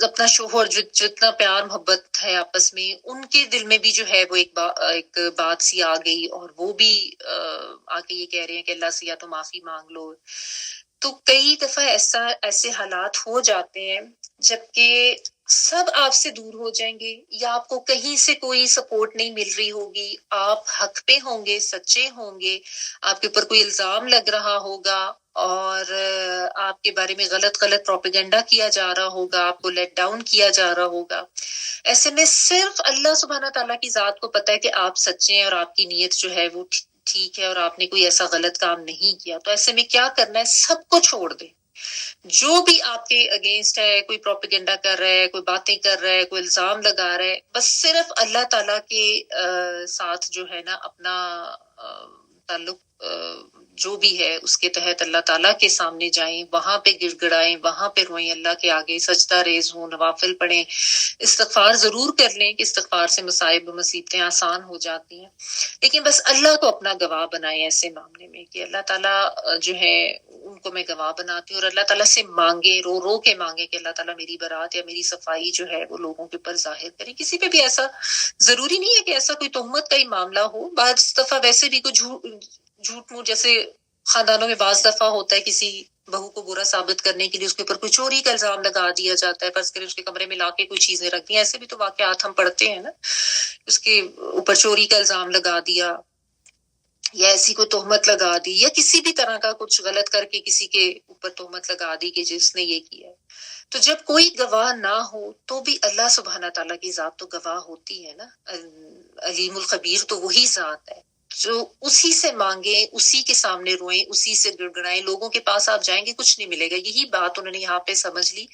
Speaker 1: اپنا شوہر جتنا پیار محبت ہے آپس میں، ان کے دل میں بھی جو ہے وہ ایک بات سی آ گئی، اور وہ بھی آ کے یہ کہہ رہے ہیں کہ اللہ سے یا تو معافی مانگ لو. تو کئی دفعہ ایسے حالات ہو جاتے ہیں جبکہ سب آپ سے دور ہو جائیں گے، یا آپ کو کہیں سے کوئی سپورٹ نہیں مل رہی ہوگی، آپ حق پہ ہوں گے، سچے ہوں گے، آپ کے اوپر کوئی الزام لگ رہا ہوگا اور آپ کے بارے میں غلط پروپیگنڈا کیا جا رہا ہوگا، آپ کو لیٹ ڈاؤن کیا جا رہا ہوگا. ایسے میں صرف اللہ سبحانہ تعالیٰ کی ذات کو پتہ ہے کہ آپ سچے ہیں اور آپ کی نیت جو ہے وہ ٹھیک ہے اور آپ نے کوئی ایسا غلط کام نہیں کیا. تو ایسے میں کیا کرنا ہے، سب کو چھوڑ دیں. جو بھی آپ کے اگینسٹ ہے، کوئی پروپیگنڈا کر رہا ہے، کوئی باتیں کر رہا ہے، کوئی الزام لگا رہا ہے، بس صرف اللہ تعالیٰ کے ساتھ جو ہے نا اپنا تعلق جو بھی ہے اس کے تحت اللہ تعالیٰ کے سامنے جائیں، وہاں پہ گڑ گڑائیں، وہاں پہ روئیں، اللہ کے آگے سجدہ ریز ہوں، نوافل پڑھیں، استغفار ضرور کر لیں کہ استغفار سے مصائب و مصیبتیں آسان ہو جاتی ہیں. لیکن بس اللہ کو اپنا گواہ بنائیں ایسے معاملے میں کہ اللہ تعالیٰ جو ہے ان کو میں گواہ بناتی ہوں، اور اللہ تعالیٰ سے مانگے، رو رو کے مانگے کہ اللہ تعالیٰ میری برات یا میری صفائی جو ہے وہ لوگوں کے اوپر ظاہر کرے. کسی پہ بھی ایسا ضروری نہیں ہے کہ ایسا کوئی تہمت کا ہی معاملہ ہو. بعض دفعہ ویسے بھی کوئی جھوٹ موٹ، جیسے خاندانوں میں بعض دفعہ ہوتا ہے کسی بہو کو برا ثابت کرنے کے لیے اس کے اوپر کوئی چوری کا الزام لگا دیا جاتا ہے، فرض کریں اس کے کمرے میں لا کے کوئی چیزیں رکھ دی. ایسے بھی تو واقعات ہم پڑھتے ہیں نا، اس کے اوپر چوری کا الزام لگا دیا یا ایسی کوئی تہمت لگا دی، یا کسی بھی طرح کا کچھ غلط کر کے کسی کے اوپر تہمت لگا دی کہ جس نے یہ کیا ہے. تو جب کوئی گواہ نہ ہو تو بھی اللہ سبحانہ تعالیٰ کی ذات تو گواہ ہوتی ہے نا. علیم الخبیر تو وہی ذات ہے جو اسی سے مانگیں، اسی کے سامنے روئیں، اسی سے گڑگڑائیں. لوگوں کے پاس آپ جائیں گے کچھ نہیں ملے گا. یہی بات انہوں نے یہاں پہ سمجھ لی.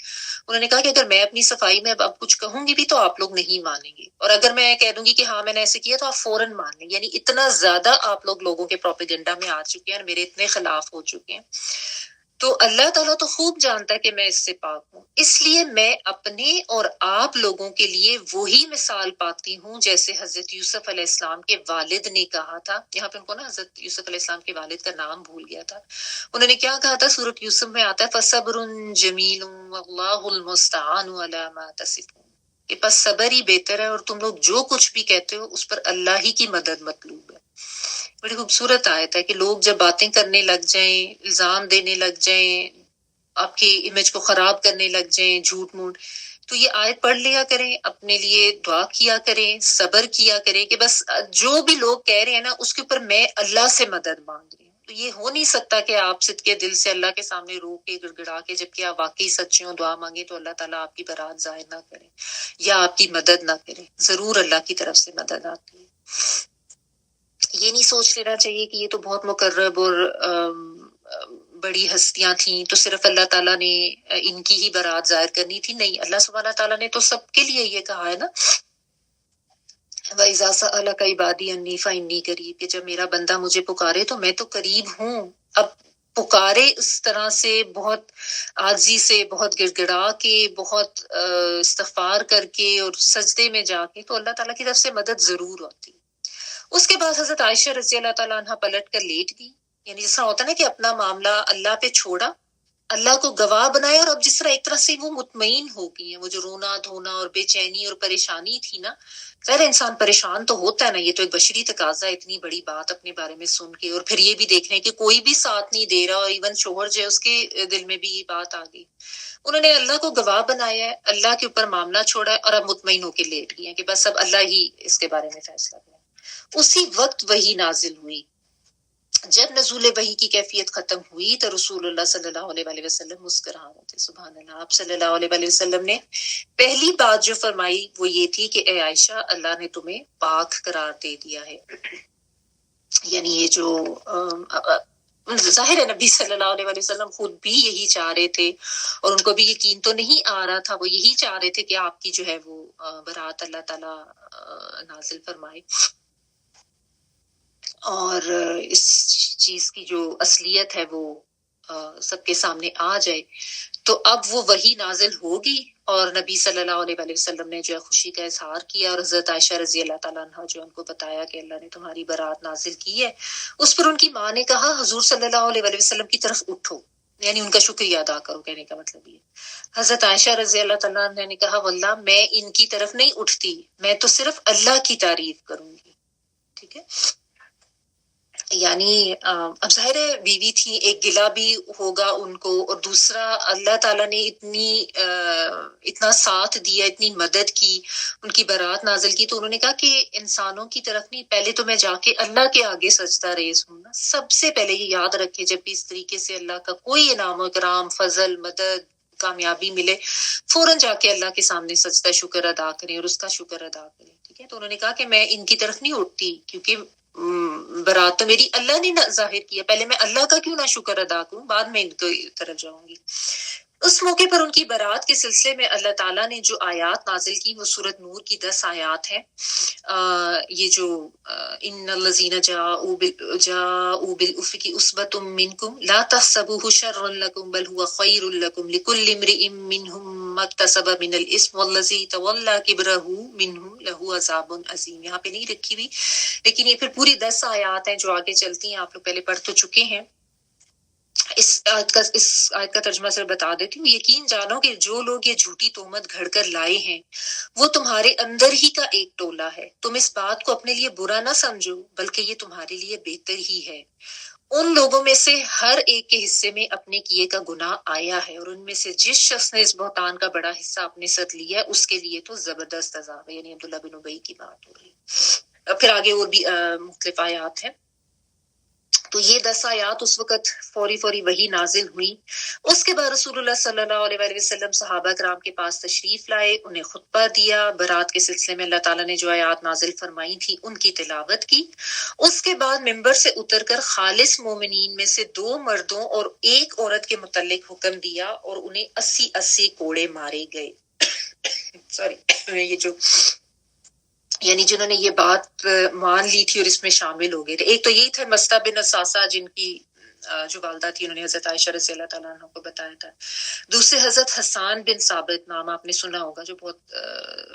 Speaker 1: انہوں نے کہا کہ اگر میں اپنی صفائی میں اب کچھ کہوں گی بھی تو آپ لوگ نہیں مانیں گے، اور اگر میں کہہ دوں گی کہ ہاں میں نے ایسے کیا تو آپ فوراً مان لیں. یعنی اتنا زیادہ آپ لوگ لوگوں کے پروپیگنڈا میں آ چکے ہیں اور میرے اتنے خلاف ہو چکے ہیں. تو اللہ تعالیٰ تو خوب جانتا ہے کہ میں اس سے پاک ہوں، اس لیے میں اپنے اور آپ لوگوں کے لیے وہی مثال پاتی ہوں جیسے حضرت یوسف علیہ السلام کے والد نے کہا تھا. یہاں پہ ان کو نا حضرت یوسف علیہ السلام کے والد کا نام بھول گیا تھا. انہوں نے کیا کہا تھا؟ سورۃ یوسف میں آتا ہے فصبر جمیل واللہ المستعان علی ما تصفون، کہ بس صبر ہی بہتر ہے اور تم لوگ جو کچھ بھی کہتے ہو اس پر اللہ ہی کی مدد مطلوب ہے. بڑی خوبصورت آیت ہے کہ لوگ جب باتیں کرنے لگ جائیں، الزام دینے لگ جائیں، آپ کی امیج کو خراب کرنے لگ جائیں، جھوٹ موٹ، تو یہ آیت پڑھ لیا کریں، اپنے لیے دعا کیا کریں، صبر کیا کریں کہ بس جو بھی لوگ کہہ رہے ہیں نا اس کے اوپر میں اللہ سے مدد مانگ رہی ہوں. تو یہ ہو نہیں سکتا کہ آپ صدقے دل سے اللہ کے سامنے رو کے گڑ گڑا کے جبکہ آپ واقعی سچے ہوں دعا مانگے تو اللہ تعالیٰ آپ کی برات ظاہر نہ کرے یا آپ کی مدد نہ کرے. ضرور اللہ کی طرف سے مدد آتی ہے. یہ نہیں سوچ لینا چاہیے کہ یہ تو بہت مقرب اور بڑی ہستیاں تھیں تو صرف اللہ تعالیٰ نے ان کی ہی برات ظاہر کرنی تھی. نہیں، اللہ سبحانہ تعالیٰ نے تو سب کے لیے یہ کہا ہے نا، وَإِذَا سَأَلَكَ عِبَادِي عَنِّي فَإِنِّي قَرِيبٌ، کہ جب میرا بندہ مجھے پکارے تو میں تو قریب ہوں. اب پکارے اس طرح سے بہت عاجزی سے، بہت گڑ گڑا کے، بہت استغفار کر کے اور سجدے میں جا کے، تو اللہ تعالیٰ کی طرف سے مدد ضرور ہوتی. اس کے بعد حضرت عائشہ رضی اللہ تعالیٰ عنہ پلٹ کر لیٹ گئی. یعنی جس طرح ہوتا ہے نا کہ اپنا معاملہ اللہ پہ چھوڑا، اللہ کو گواہ بنایا، اور اب جس طرح ایک طرح سے وہ مطمئن ہو گئی ہیں. وہ جو رونا دھونا اور بے چینی اور پریشانی تھی نا، خیر انسان پریشان تو ہوتا ہے نا، یہ تو ایک بشری تقاضا ہے اتنی بڑی بات اپنے بارے میں سن کے، اور پھر یہ بھی دیکھ رہے ہیں کہ کوئی بھی ساتھ نہیں دے رہا، اور ایون شوہر جو ہے اس کے دل میں بھی یہ بات آ گئی. انہوں نے اللہ کو گواہ بنایا ہے، اللہ کے اوپر معاملہ چھوڑا ہے، اور اب مطمئن ہو کے لیٹ گئی ہیں کہ بس اب اللہ ہی اس کے بارے میں فیصلہ کرے. اسی وقت وحی نازل ہوئی. جب نزول وحی کی کیفیت ختم ہوئی تو رسول اللہ صلی اللہ علیہ وآلہ وسلم مسکرا رہے تھے. سبحان اللہ. آپ صلی اللہ علیہ وآلہ وسلم نے پہلی بات جو فرمائی وہ یہ تھی کہ اے عائشہ، اللہ نے تمہیں پاک قرار دے دیا ہے. یعنی یہ جو ظاہر ہے نبی صلی اللہ علیہ وآلہ وسلم خود بھی یہی چاہ رہے تھے، اور ان کو بھی یقین تو نہیں آ رہا تھا، وہ یہی چاہ رہے تھے کہ آپ کی جو ہے وہ برات اللہ تعالیٰ نازل فرمائے، اور اس چیز کی جو اصلیت ہے وہ سب کے سامنے آ جائے. تو اب وہ وحی نازل ہوگی، اور نبی صلی اللہ علیہ وآلہ وسلم نے جو ہے خوشی کا اظہار کیا، اور حضرت عائشہ رضی اللہ تعالیٰ عنہ جو ان کو بتایا کہ اللہ نے تمہاری برات نازل کی ہے. اس پر ان کی ماں نے کہا حضور صلی اللہ علیہ وآلہ وسلم کی طرف اٹھو، یعنی ان کا شکریہ ادا کرو. کہنے کا مطلب یہ. حضرت عائشہ رضی اللہ تعالیٰ عنہ نے کہا واللہ میں ان کی طرف نہیں اٹھتی، میں تو صرف اللہ کی تعریف کروں گی. ٹھیک ہے، یعنی اب ظاہر ہے بیوی تھی، ایک گلہ بھی ہوگا ان کو، اور دوسرا اللہ تعالیٰ نے اتنا ساتھ دیا، اتنی مدد کی، ان کی برات نازل کی. تو انہوں نے کہا کہ انسانوں کی طرف نہیں، پہلے تو میں جا کے اللہ کے آگے سجدہ ریز ہوں نا. سب سے پہلے یہ یاد رکھے جب بھی اس طریقے سے اللہ کا کوئی انعام و اکرام، فضل، مدد، کامیابی ملے، فوراً جا کے اللہ کے سامنے سجدہ شکر ادا کریں اور اس کا شکر ادا کریں. ٹھیک ہے. تو انہوں نے کہا کہ میں ان کی طرف نہیں اٹھتی، کیونکہ برات تو میری اللہ نے ظاہر کیا، پہلے میں اللہ کا کیوں نہ شکر ادا کروں، بعد میں ان کی طرف جاؤں گی. اس موقع پر ان کی برات کے سلسلے میں اللہ تعالیٰ نے جو آیات نازل کی وہ سورۃ نور کی 10 آیات ہیں. یہ جو ان الذین جاؤوا بالافک عصبۃ منکم لا تحسبوه شرا لکم بل هو خیر لکم لکل امرئ منهم ما اکتسب من الاثم والذی تولى کبرہ منهم له عذاب عظیم. یہاں پہ نہیں رکھی ہوئی لیکن یہ پھر پوری 10 آیات ہیں جو آگے چلتی ہیں، آپ لوگ پہلے پڑھ تو چکے ہیں. اس آیت کا ترجمہ صرف بتا دیتی ہوں. یقین جانو کہ جو لوگ یہ جھوٹی تہمت گھڑ کر لائے ہیں وہ تمہارے اندر ہی کا ایک ٹولہ ہے. تم اس بات کو اپنے لیے برا نہ سمجھو بلکہ یہ تمہارے لیے بہتر ہی ہے. ان لوگوں میں سے ہر ایک کے حصے میں اپنے کیے کا گناہ آیا ہے، اور ان میں سے جس شخص نے اس بہتان کا بڑا حصہ اپنے ساتھ لیا ہے اس کے لیے تو زبردست عذاب ہے. یعنی عبداللہ بن ابی کی بات ہو رہی ہے. پھر آگے اور بھی مختلف آیات ہیں. تو یہ 10 آیات اس وقت فوری وہی نازل ہوئی. اس کے بعد رسول اللہ صلی اللہ علیہ وآلہ وسلم صحابہ کرام کے پاس تشریف لائے، انہیں خطبہ دیا، برات کے سلسلے میں اللہ تعالیٰ نے جو آیات نازل فرمائی تھی ان کی تلاوت کی. اس کے بعد ممبر سے اتر کر خالص مومنین میں سے 2 مردوں اور 1 عورت کے متعلق حکم دیا، اور انہیں 80 کوڑے مارے گئے. سوری، یہ جو یعنی جنہوں نے یہ بات مان لی تھی اور اس میں شامل ہو گئے تھے. ایک تو یہی تھا مستہ بن اساسہ جن کی جو والدہ تھی انہوں نے حضرت عائشہ رضی اللہ تعالیٰ عنہ کو بتایا تھا. دوسرے حضرت حسان بن ثابت، نام آپ نے سنا ہوگا، جو بہت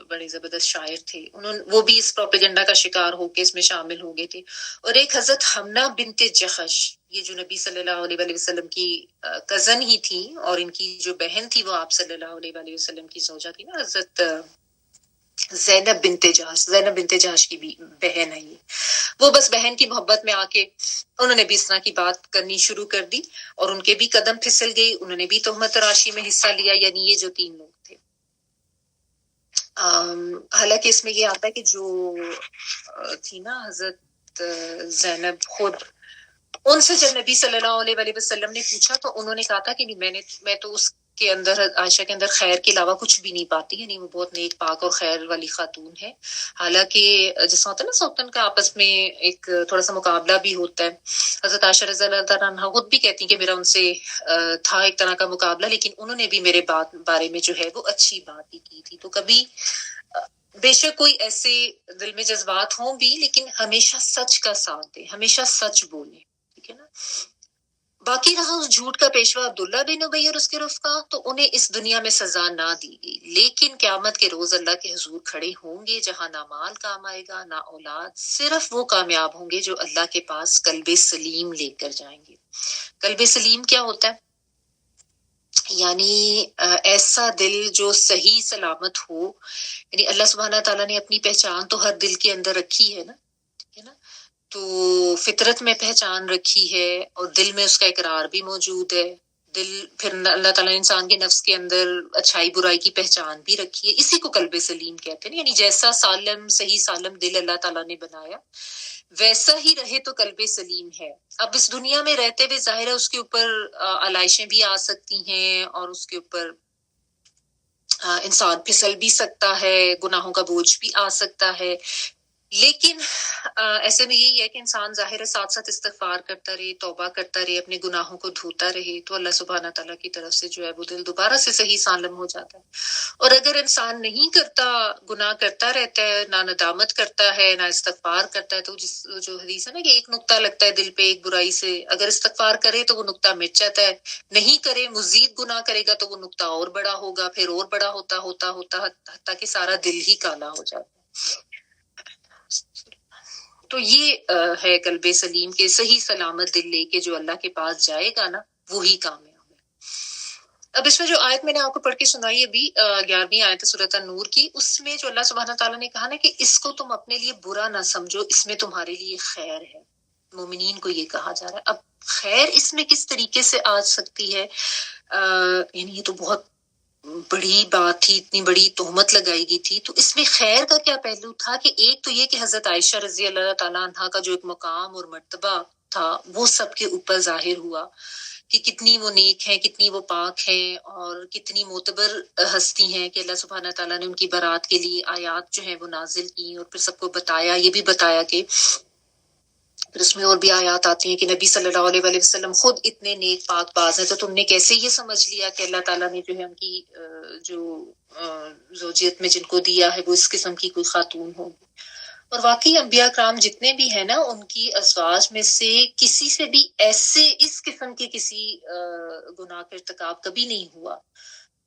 Speaker 1: بڑے زبردست شاعر تھے، وہ بھی اس پروپیگنڈا کا شکار ہو کے اس میں شامل ہو گئے تھے. اور ایک حضرت حمنہ بنت جخش، یہ جو نبی صلی اللہ علیہ وآلہ وسلم کی کزن ہی تھی، اور ان کی جو بہن تھی وہ آپ صلی اللہ علیہ وآلہ وسلم کی زوجہ تھی نا، حضرت زینب بنت جہش کی بھی بہن ہے یہ. وہ بس بہن کی محبت میں آ کے انہوں نے بھی اس طرح کی بات کرنی شروع کر دی، اور ان کے بھی قدم پھسل گئے، انہوں نے بھی تہمت تراشی میں حصہ لیا. یعنی یہ جو 3 لوگ تھے. حالانکہ اس میں یہ آتا ہے کہ جو تھی نا حضرت زینب خود، ان سے جب نبی صلی اللہ علیہ وآلہ وسلم نے پوچھا تو انہوں نے کہا تھا کہ میں تو اس کے اندر، عائشہ کے اندر خیر کے علاوہ کچھ بھی نہیں پاتی. یعنی وہ بہت نیک پاک اور خیر والی خاتون ہے. حالانکہ جس ہوتا ہے نا سوتن کا آپس میں ایک تھوڑا سا مقابلہ بھی ہوتا ہے. حضرت عائشہ رضی اللہ تعالیٰ عنہا خود بھی کہتی ہیں کہ میرا ان سے تھا ایک طرح کا مقابلہ، لیکن انہوں نے بھی میرے بارے میں جو ہے وہ اچھی بات ہی کی تھی. تو کبھی بے شک کوئی ایسے دل میں جذبات ہوں بھی، لیکن ہمیشہ سچ کا ساتھ دیں، ہمیشہ سچ بولیں. ٹھیک ہے نا. باقی رہا اس جھوٹ کا پیشوا عبداللہ بن ابی اور اس کے رفقا، تو انہیں اس دنیا میں سزا نہ دی گئی، لیکن قیامت کے روز اللہ کے حضور کھڑے ہوں گے، جہاں نہ مال کام آئے گا نہ اولاد. صرف وہ کامیاب ہوں گے جو اللہ کے پاس قلب سلیم لے کر جائیں گے. قلب سلیم کیا ہوتا ہے؟ یعنی ایسا دل جو صحیح سلامت ہو. یعنی اللہ سبحانہ تعالیٰ نے اپنی پہچان تو ہر دل کے اندر رکھی ہے نا، ٹھیک ہے نا. تو فطرت میں پہچان رکھی ہے، اور دل میں اس کا اقرار بھی موجود ہے. دل پھر اللہ تعالیٰ نے انسان کے نفس کے اندر اچھائی برائی کی پہچان بھی رکھی ہے. اسی کو قلب سلیم کہتے ہیں. یعنی جیسا سالم، صحیح سالم دل اللہ تعالیٰ نے بنایا، ویسا ہی رہے تو قلب سلیم ہے. اب اس دنیا میں رہتے ہوئے ظاہر ہے اس کے اوپر علائشیں بھی آ سکتی ہیں، اور اس کے اوپر انسان پھسل بھی سکتا ہے، گناہوں کا بوجھ بھی آ سکتا ہے. لیکن ایسے میں یہی ہے کہ انسان ظاہر ساتھ ساتھ استغفار کرتا رہے، توبہ کرتا رہے، اپنے گناہوں کو دھوتا رہے، تو اللہ سبحانہ تعالیٰ کی طرف سے جو ہے وہ دل دوبارہ سے صحیح سالم ہو جاتا ہے. اور اگر انسان نہیں کرتا، گناہ کرتا رہتا ہے، نہ ندامت کرتا ہے نہ استغفار کرتا ہے، تو جو حدیث ہے نا کہ ایک نقطہ لگتا ہے دل پہ ایک برائی سے، اگر استغفار کرے تو وہ نقطہ مٹ جاتا ہے، نہیں کرے مزید گناہ کرے گا تو وہ نقطہ اور بڑا ہوگا، پھر اور بڑا ہوتا ہوتا ہوتا حتیٰ کہ سارا دل ہی کالا ہو جاتا ہے. تو یہ ہے قلب سلیم کے صحیح سلامت دل لے کے جو اللہ کے پاس جائے گا نا، وہی کامیاب ہے. اب اس میں جو آیت میں نے آپ کو پڑھ کے سنائی ابھی 11ویں آیت سورۃ النور کی، اس میں جو اللہ سبحانہ تعالیٰ نے کہا نا کہ اس کو تم اپنے لیے برا نہ سمجھو، اس میں تمہارے لیے خیر ہے. مومنین کو یہ کہا جا رہا ہے. اب خیر اس میں کس طریقے سے آ سکتی ہے؟ یعنی یہ تو بہت بڑی بات تھی، اتنی بڑی تہمت لگائی گئی تھی. تو اس میں خیر کا کیا پہلو تھا کہ ایک تو یہ کہ حضرت عائشہ رضی اللہ تعالیٰ عنہا کا جو ایک مقام اور مرتبہ تھا وہ سب کے اوپر ظاہر ہوا کہ کتنی وہ نیک ہیں، کتنی وہ پاک ہیں، اور کتنی معتبر ہستی ہیں کہ اللہ سبحانہ تعالیٰ نے ان کی برات کے لیے آیات جو ہیں وہ نازل کی، اور پھر سب کو بتایا. یہ بھی بتایا کہ پھر اس میں اور بھی آیات آتی ہیں کہ نبی صلی اللہ علیہ وآلہ وسلم خود اتنے نیک پاک باز ہیں، تو تم نے کیسے یہ سمجھ لیا کہ اللہ تعالیٰ نے جو ہے ان کی جو زوجیت میں جن کو دیا ہے وہ اس قسم کی کوئی خاتون ہوگی. اور واقعی انبیاء کرام جتنے بھی ہیں نا، ان کی ازواج میں سے کسی سے بھی ایسے اس قسم کے کسی گناہ کا ارتکاب کبھی نہیں ہوا.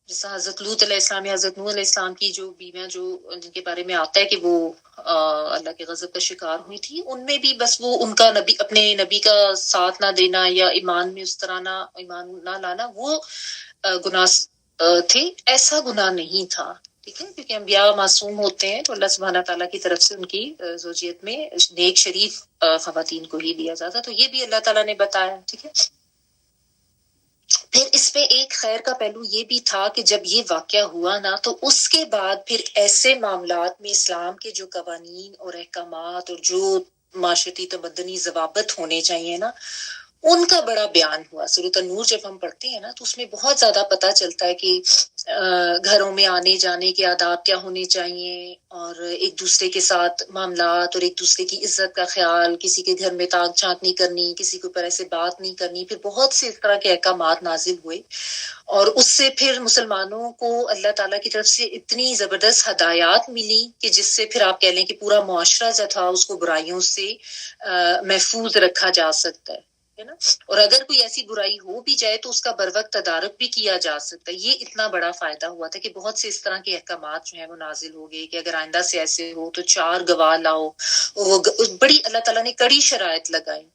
Speaker 1: جیسا حضرت لوط علیہ السلام یا حضرت نوح علیہ السلام کی جو بیویاں جو جن کے بارے میں آتا ہے کہ وہ اللہ کے غضب کا شکار ہوئی تھی، ان میں بھی بس وہ ان کا نبی، اپنے نبی کا ساتھ نہ دینا یا ایمان میں اس طرح ایمان نہ لانا، وہ گناہ تھے. ایسا گناہ نہیں تھا. ٹھیک ہے، کیونکہ انبیاء معصوم ہوتے ہیں، تو اللہ سبحانہ تعالیٰ کی طرف سے ان کی زوجیت میں نیک شریف خواتین کو ہی دیا جاتا. تو یہ بھی اللہ تعالیٰ نے بتایا. ٹھیک ہے. پھر اس میں ایک خیر کا پہلو یہ بھی تھا کہ جب یہ واقعہ ہوا نا، تو اس کے بعد پھر ایسے معاملات میں اسلام کے جو قوانین اور احکامات اور جو معاشرتی تمدنی ضوابط ہونے چاہیے نا، ان کا بڑا بیان ہوا. سورۃ النور جب ہم پڑھتے ہیں نا تو اس میں بہت زیادہ پتہ چلتا ہے کہ گھروں میں آنے جانے کے آداب کیا ہونے چاہیے، اور ایک دوسرے کے ساتھ معاملات اور ایک دوسرے کی عزت کا خیال، کسی کے گھر میں تاک جھانک نہیں کرنی، کسی کے اوپر ایسے بات نہیں کرنی. پھر بہت سے اس طرح کے احکامات نازل ہوئے، اور اس سے پھر مسلمانوں کو اللہ تعالیٰ کی طرف سے اتنی زبردست ہدایات ملی کہ جس سے پھر آپ کہہ لیں کہ پورا معاشرہ جو تھا اس کو برائیوں سے محفوظ رکھا جا سکتا ہے. ہے نا. اور اگر کوئی ایسی برائی ہو بھی جائے تو اس کا بر وقت تدارک بھی کیا جا سکتا ہے. یہ اتنا بڑا فائدہ ہوا تھا کہ بہت سے اس طرح کے احکامات جو ہیں وہ نازل ہو گئے کہ اگر آئندہ سے ایسے ہو تو 4 گواہ لاؤ. وہ بڑی اللہ تعالیٰ نے کڑی شرائط لگائی.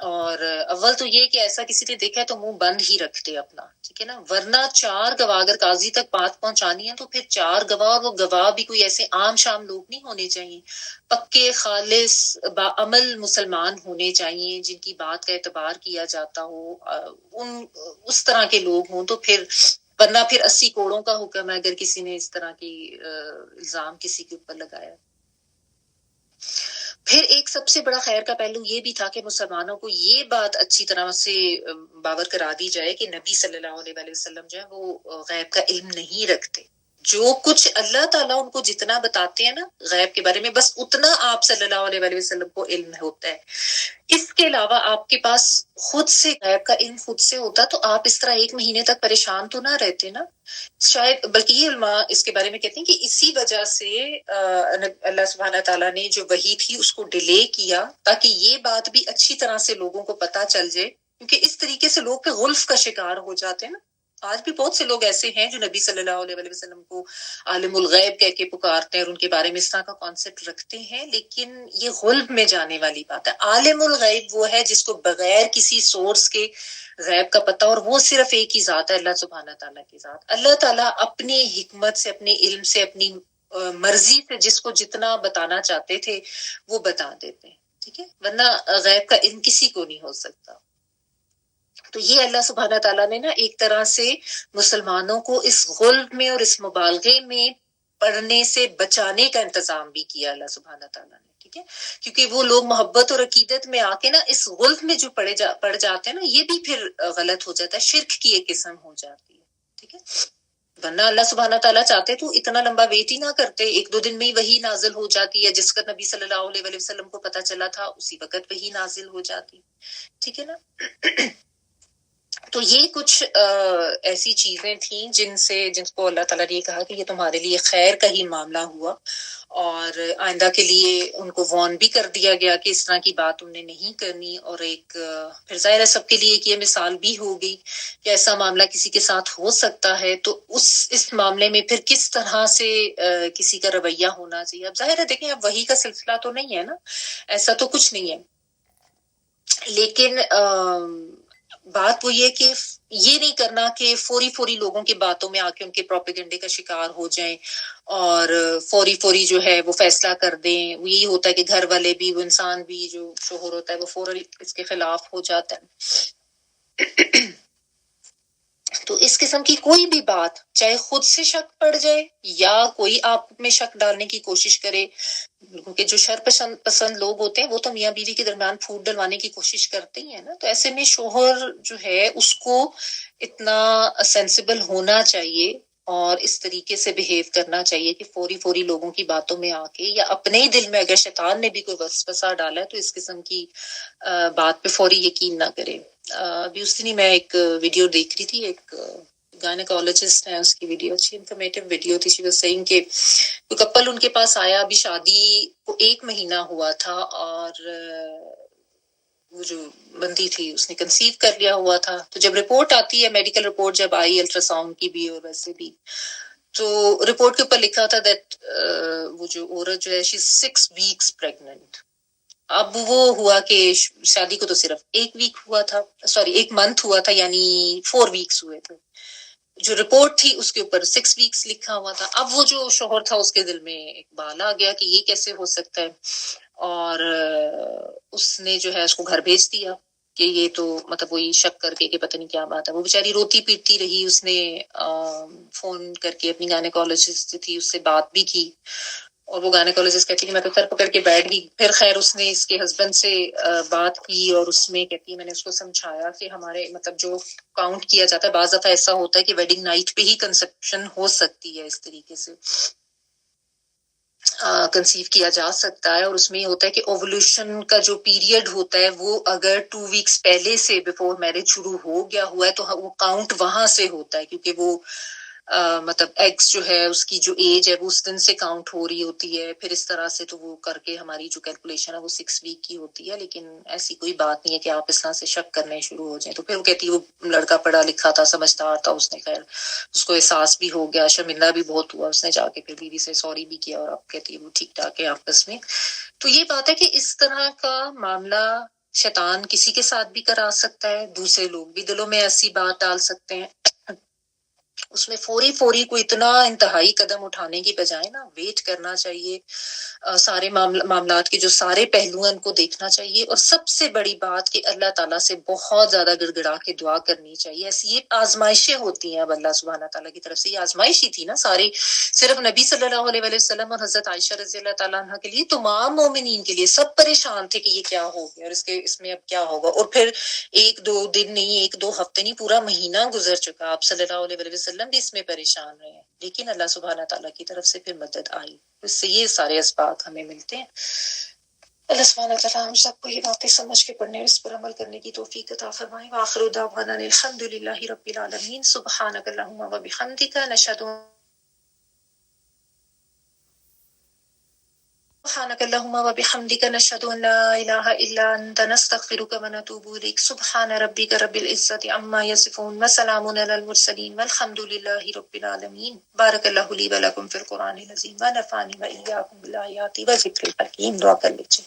Speaker 1: اور اول تو یہ کہ ایسا کسی نے دیکھا ہے تو منہ بند ہی رکھتے اپنا, ٹھیک ہے نا. ورنہ 4 گواہ اگر قاضی تک بات پہنچانی ہے تو پھر 4 گواہ, وہ گواہ بھی کوئی ایسے عام شام لوگ نہیں ہونے چاہیے, پکے خالص باعمل مسلمان ہونے چاہیے جن کی بات کا اعتبار کیا جاتا ہو. اس طرح کے لوگ ہوں تو پھر, ورنہ پھر 80 کوڑوں کا حکم ہے اگر کسی نے اس طرح کی الزام کسی کے اوپر لگایا. پھر ایک سب سے بڑا خیر کا پہلو یہ بھی تھا کہ مسلمانوں کو یہ بات اچھی طرح سے باور کرا دی جائے کہ نبی صلی اللہ علیہ وسلم جو ہے وہ غیب کا علم نہیں رکھتے. جو کچھ اللہ تعالیٰ ان کو جتنا بتاتے ہیں نا غیب کے بارے میں, بس اتنا آپ صلی اللہ علیہ وسلم کو علم ہوتا ہے. اس کے علاوہ آپ کے پاس خود سے غیب کا علم خود سے ہوتا تو آپ اس طرح 1 مہینے تک پریشان تو نہ رہتے نا شاید. بلکہ یہ علماء اس کے بارے میں کہتے ہیں کہ اسی وجہ سے اللہ سبحانہ تعالیٰ نے جو وحی تھی اس کو ڈیلے کیا تاکہ یہ بات بھی اچھی طرح سے لوگوں کو پتہ چل جائے, کیونکہ اس طریقے سے لوگ غلف کا شکار ہو جاتے ہیں نا. آج بھی بہت سے لوگ ایسے ہیں جو نبی صلی اللہ علیہ وسلم کو عالم الغیب کہہ کے پکارتے ہیں اور ان کے بارے میں اس طرح کا کانسیپٹ رکھتے ہیں, لیکن یہ غلب میں جانے والی بات ہے. عالم الغیب وہ ہے جس کو بغیر کسی سورس کے غیب کا پتہ, اور وہ صرف ایک ہی ذات ہے, اللہ سبحانہ تعالیٰ کی ذات. اللہ تعالیٰ اپنی حکمت سے, اپنے علم سے, اپنی مرضی سے جس کو جتنا بتانا چاہتے تھے وہ بتا دیتے ہیں, ٹھیک ہے. ورنہ غیب کا علم کسی کو نہیں ہو سکتا. تو یہ اللہ سبحانہ تعالیٰ نے نا ایک طرح سے مسلمانوں کو اس غلب میں اور اس مبالغے میں پڑھنے سے بچانے کا انتظام بھی کیا اللہ سبحانہ تعالیٰ نے, ٹھیک ہے. کیونکہ وہ لوگ محبت اور عقیدت میں آ کے نا اس غلب میں جو پڑ جاتے ہیں نا, یہ بھی پھر غلط ہو جاتا ہے, شرک کی ایک قسم ہو جاتی ہے, ٹھیک ہے. ورنہ اللہ سبحانہ تعالیٰ چاہتے تو اتنا لمبا ویٹ ہی نہ کرتے, 1-2 دن میں ہی وہی نازل ہو جاتی ہے. جس کا نبی صلی اللہ علیہ وسلم کو پتہ چلا تھا اسی وقت وہی نازل ہو جاتی, ٹھیک ہے نا. تو یہ کچھ ایسی چیزیں تھیں جن کو اللہ تعالیٰ نے کہا کہ یہ تمہارے لیے خیر کا ہی معاملہ ہوا, اور آئندہ کے لیے ان کو وارن بھی کر دیا گیا کہ اس طرح کی بات تم نے نہیں کرنی. اور ایک پھر ظاہر ہے سب کے لیے کہ یہ مثال بھی ہوگی کہ ایسا معاملہ کسی کے ساتھ ہو سکتا ہے, تو اس معاملے میں پھر کس طرح سے کسی کا رویہ ہونا چاہیے. اب ظاہر ہے دیکھیں, اب وحی کا سلسلہ تو نہیں ہے نا, ایسا تو کچھ نہیں ہے, لیکن بات وہ یہ کہ یہ نہیں کرنا کہ فوری لوگوں کی باتوں میں آ کے ان کے پروپیگنڈے کا شکار ہو جائیں اور فوری جو ہے وہ فیصلہ کر دیں. یہی ہوتا ہے کہ گھر والے بھی, وہ انسان بھی جو شوہر ہوتا ہے وہ فوری اس کے خلاف ہو جاتا ہے. تو اس قسم کی کوئی بھی بات, چاہے خود سے شک پڑ جائے یا کوئی آپ میں شک ڈالنے کی کوشش کرے, کیونکہ جو شر پسند لوگ ہوتے ہیں وہ تو میاں بیوی کے درمیان پھوٹ ڈلوانے کی کوشش کرتے ہی ہیں نا. تو ایسے میں شوہر جو ہے اس کو اتنا سینسیبل ہونا چاہیے اور اس طریقے سے بہیو کرنا چاہیے کہ فوری لوگوں کی باتوں میں آ کے, یا اپنے ہی دل میں اگر شیطان نے بھی کوئی وسوسہ ڈالا ہے تو اس قسم کی بات پہ فوری یقین نہ کرے. ابھی اس دن میں ایک ویڈیو دیکھ رہی تھی, ایک گائنیکالوجسٹ ہے, اس کی ویڈیو اچھی انفارمیٹیو ویڈیو تھی. شی واز سیئنگ کہ کوئی کپل ان کے پاس آیا, ابھی شادی کو 1 مہینہ ہوا تھا, اور وہ جو بندی تھی اس نے کنسیو کر لیا ہوا تھا. تو جب رپورٹ آتی ہے, میڈیکل رپورٹ جب آئی الٹرا ساؤنڈ کی بھی اور ویسے بھی, تو رپورٹ کے اوپر لکھا تھا دیٹ وہ جو عورت جو ہے شی 6 weeks پریگننٹ. اب وہ ہوا کہ شادی کو تو صرف 1 week ہوا تھا, 1 month ہوا تھا, یعنی 4 weeks ہوئے تھے. جو رپورٹ تھی اس کے اوپر 6 weeks لکھا ہوا تھا. اب وہ جو شوہر تھا اس کے دل میں ایک بال آ گیا کہ یہ کیسے ہو سکتا ہے, اور اس نے جو ہے اس کو گھر بھیج دیا کہ یہ تو مطلب وہی شک کر کے کہ پتہ نہیں کیا بات ہے. وہ بیچاری روتی پیٹتی رہی, اس نے فون کر کے اپنی گائنیکالوجسٹ تھی اس سے بات بھی کی, اور وہ گائنیکالوجسٹ کہتی کہ میں تو سر پکڑ کے بیٹھ گئی. پھر خیر اس نے اس کے ہسبینڈ سے بات کی, اور اس میں کہتی ہے میں نے اس کو سمجھایا کہ ہمارے مطلب جو کاؤنٹ کیا جاتا ہے, بعض دفعہ ایسا ہوتا ہے کہ ویڈنگ نائٹ پہ ہی کنسیپشن ہو سکتی ہے, اس طریقے سے کنسیو کیا جا سکتا ہے. اور اس میں یہ ہوتا ہے کہ اوولوشن کا جو پیریڈ ہوتا ہے وہ اگر 2 weeks پہلے سے بیفور میرج شروع ہو گیا ہوا ہے تو وہ کاؤنٹ وہاں سے ہوتا ہے, کیونکہ وہ مطلب ایگز جو ہے اس کی جو ایج ہے وہ اس دن سے کاؤنٹ ہو رہی ہوتی ہے، پھر اس طرح سے تو وہ کر کے ہماری جو کیلکولیشن ہے وہ 6 ویک کی ہوتی ہے. لیکن ایسی کوئی بات نہیں ہے کہ آپ اس طرح سے شک کرنے شروع ہو جائیں. تو پھر وہ کہتی ہے وہ لڑکا پڑھا لکھا تھا، سمجھدار تھا، اس نے خیر اس کو احساس بھی ہو گیا، شرمندہ بھی بہت ہوا، اس نے جا کے پھر بیوی سے سوری بھی کیا، اور اب کہتی ہے وہ ٹھیک ٹھاک ہے آپس میں. تو یہ بات ہے کہ اس طرح کا معاملہ شیطان کسی کے ساتھ بھی کرا سکتا ہے، دوسرے لوگ بھی دلوں میں ایسی بات ڈال سکتے ہیں. اس میں فوری کو اتنا انتہائی قدم اٹھانے کی بجائے نا ویٹ کرنا چاہیے. سارے معاملات کے جو سارے پہلو ہیں ان کو دیکھنا چاہیے. اور سب سے بڑی بات کہ اللہ تعالیٰ سے بہت زیادہ گڑ گڑا کے دعا کرنی چاہیے. ایسی یہ آزمائشیں ہوتی ہیں اب اللہ سبحانہ تعالیٰ کی طرف سے، یہ آزمائش ہی تھی نا ساری، صرف نبی صلی اللہ علیہ وسلم اور حضرت عائشہ رضی اللہ تعالیٰ عنہ کے لیے، تمام مومنین کے لیے. سب پریشان تھے کہ یہ کیا ہو گیا اور اس میں اب کیا ہوگا. اور پھر ایک دو دن نہیں، ایک دو ہفتے نہیں، پورا مہینہ گزر چکا. آپ صلی اللہ علیہ وسلم بھی اس میں پریشان رہے ہیں، لیکن اللہ سبحانہ تعالیٰ کی طرف سے پھر مدد آئی. اس سے یہ سارے اسباق ہمیں ملتے ہیں. اللہ سبحانہ تعالیٰ ہم سب کو یہ باتیں سمجھ کے پڑھنے اور اس پر عمل کرنے کی توفیق عطا فرمائے. وآخر دعوانا الحمد للہ رب العالمین. سبحانک اللہم وبحمدک نشہد سبحانك اللهم وبحمدك نشهد أن لا إله إلا أنت نستغفرك ونتوب إليك. سبحان ربك رب العزة عما يصفون وسلام على المرسلين والحمد لله رب العالمين. بارك الله لي ولكم في القرآن العظيم ونفعني وإياكم بالآيات والذكر الحكيم. دعا کر لیجیے.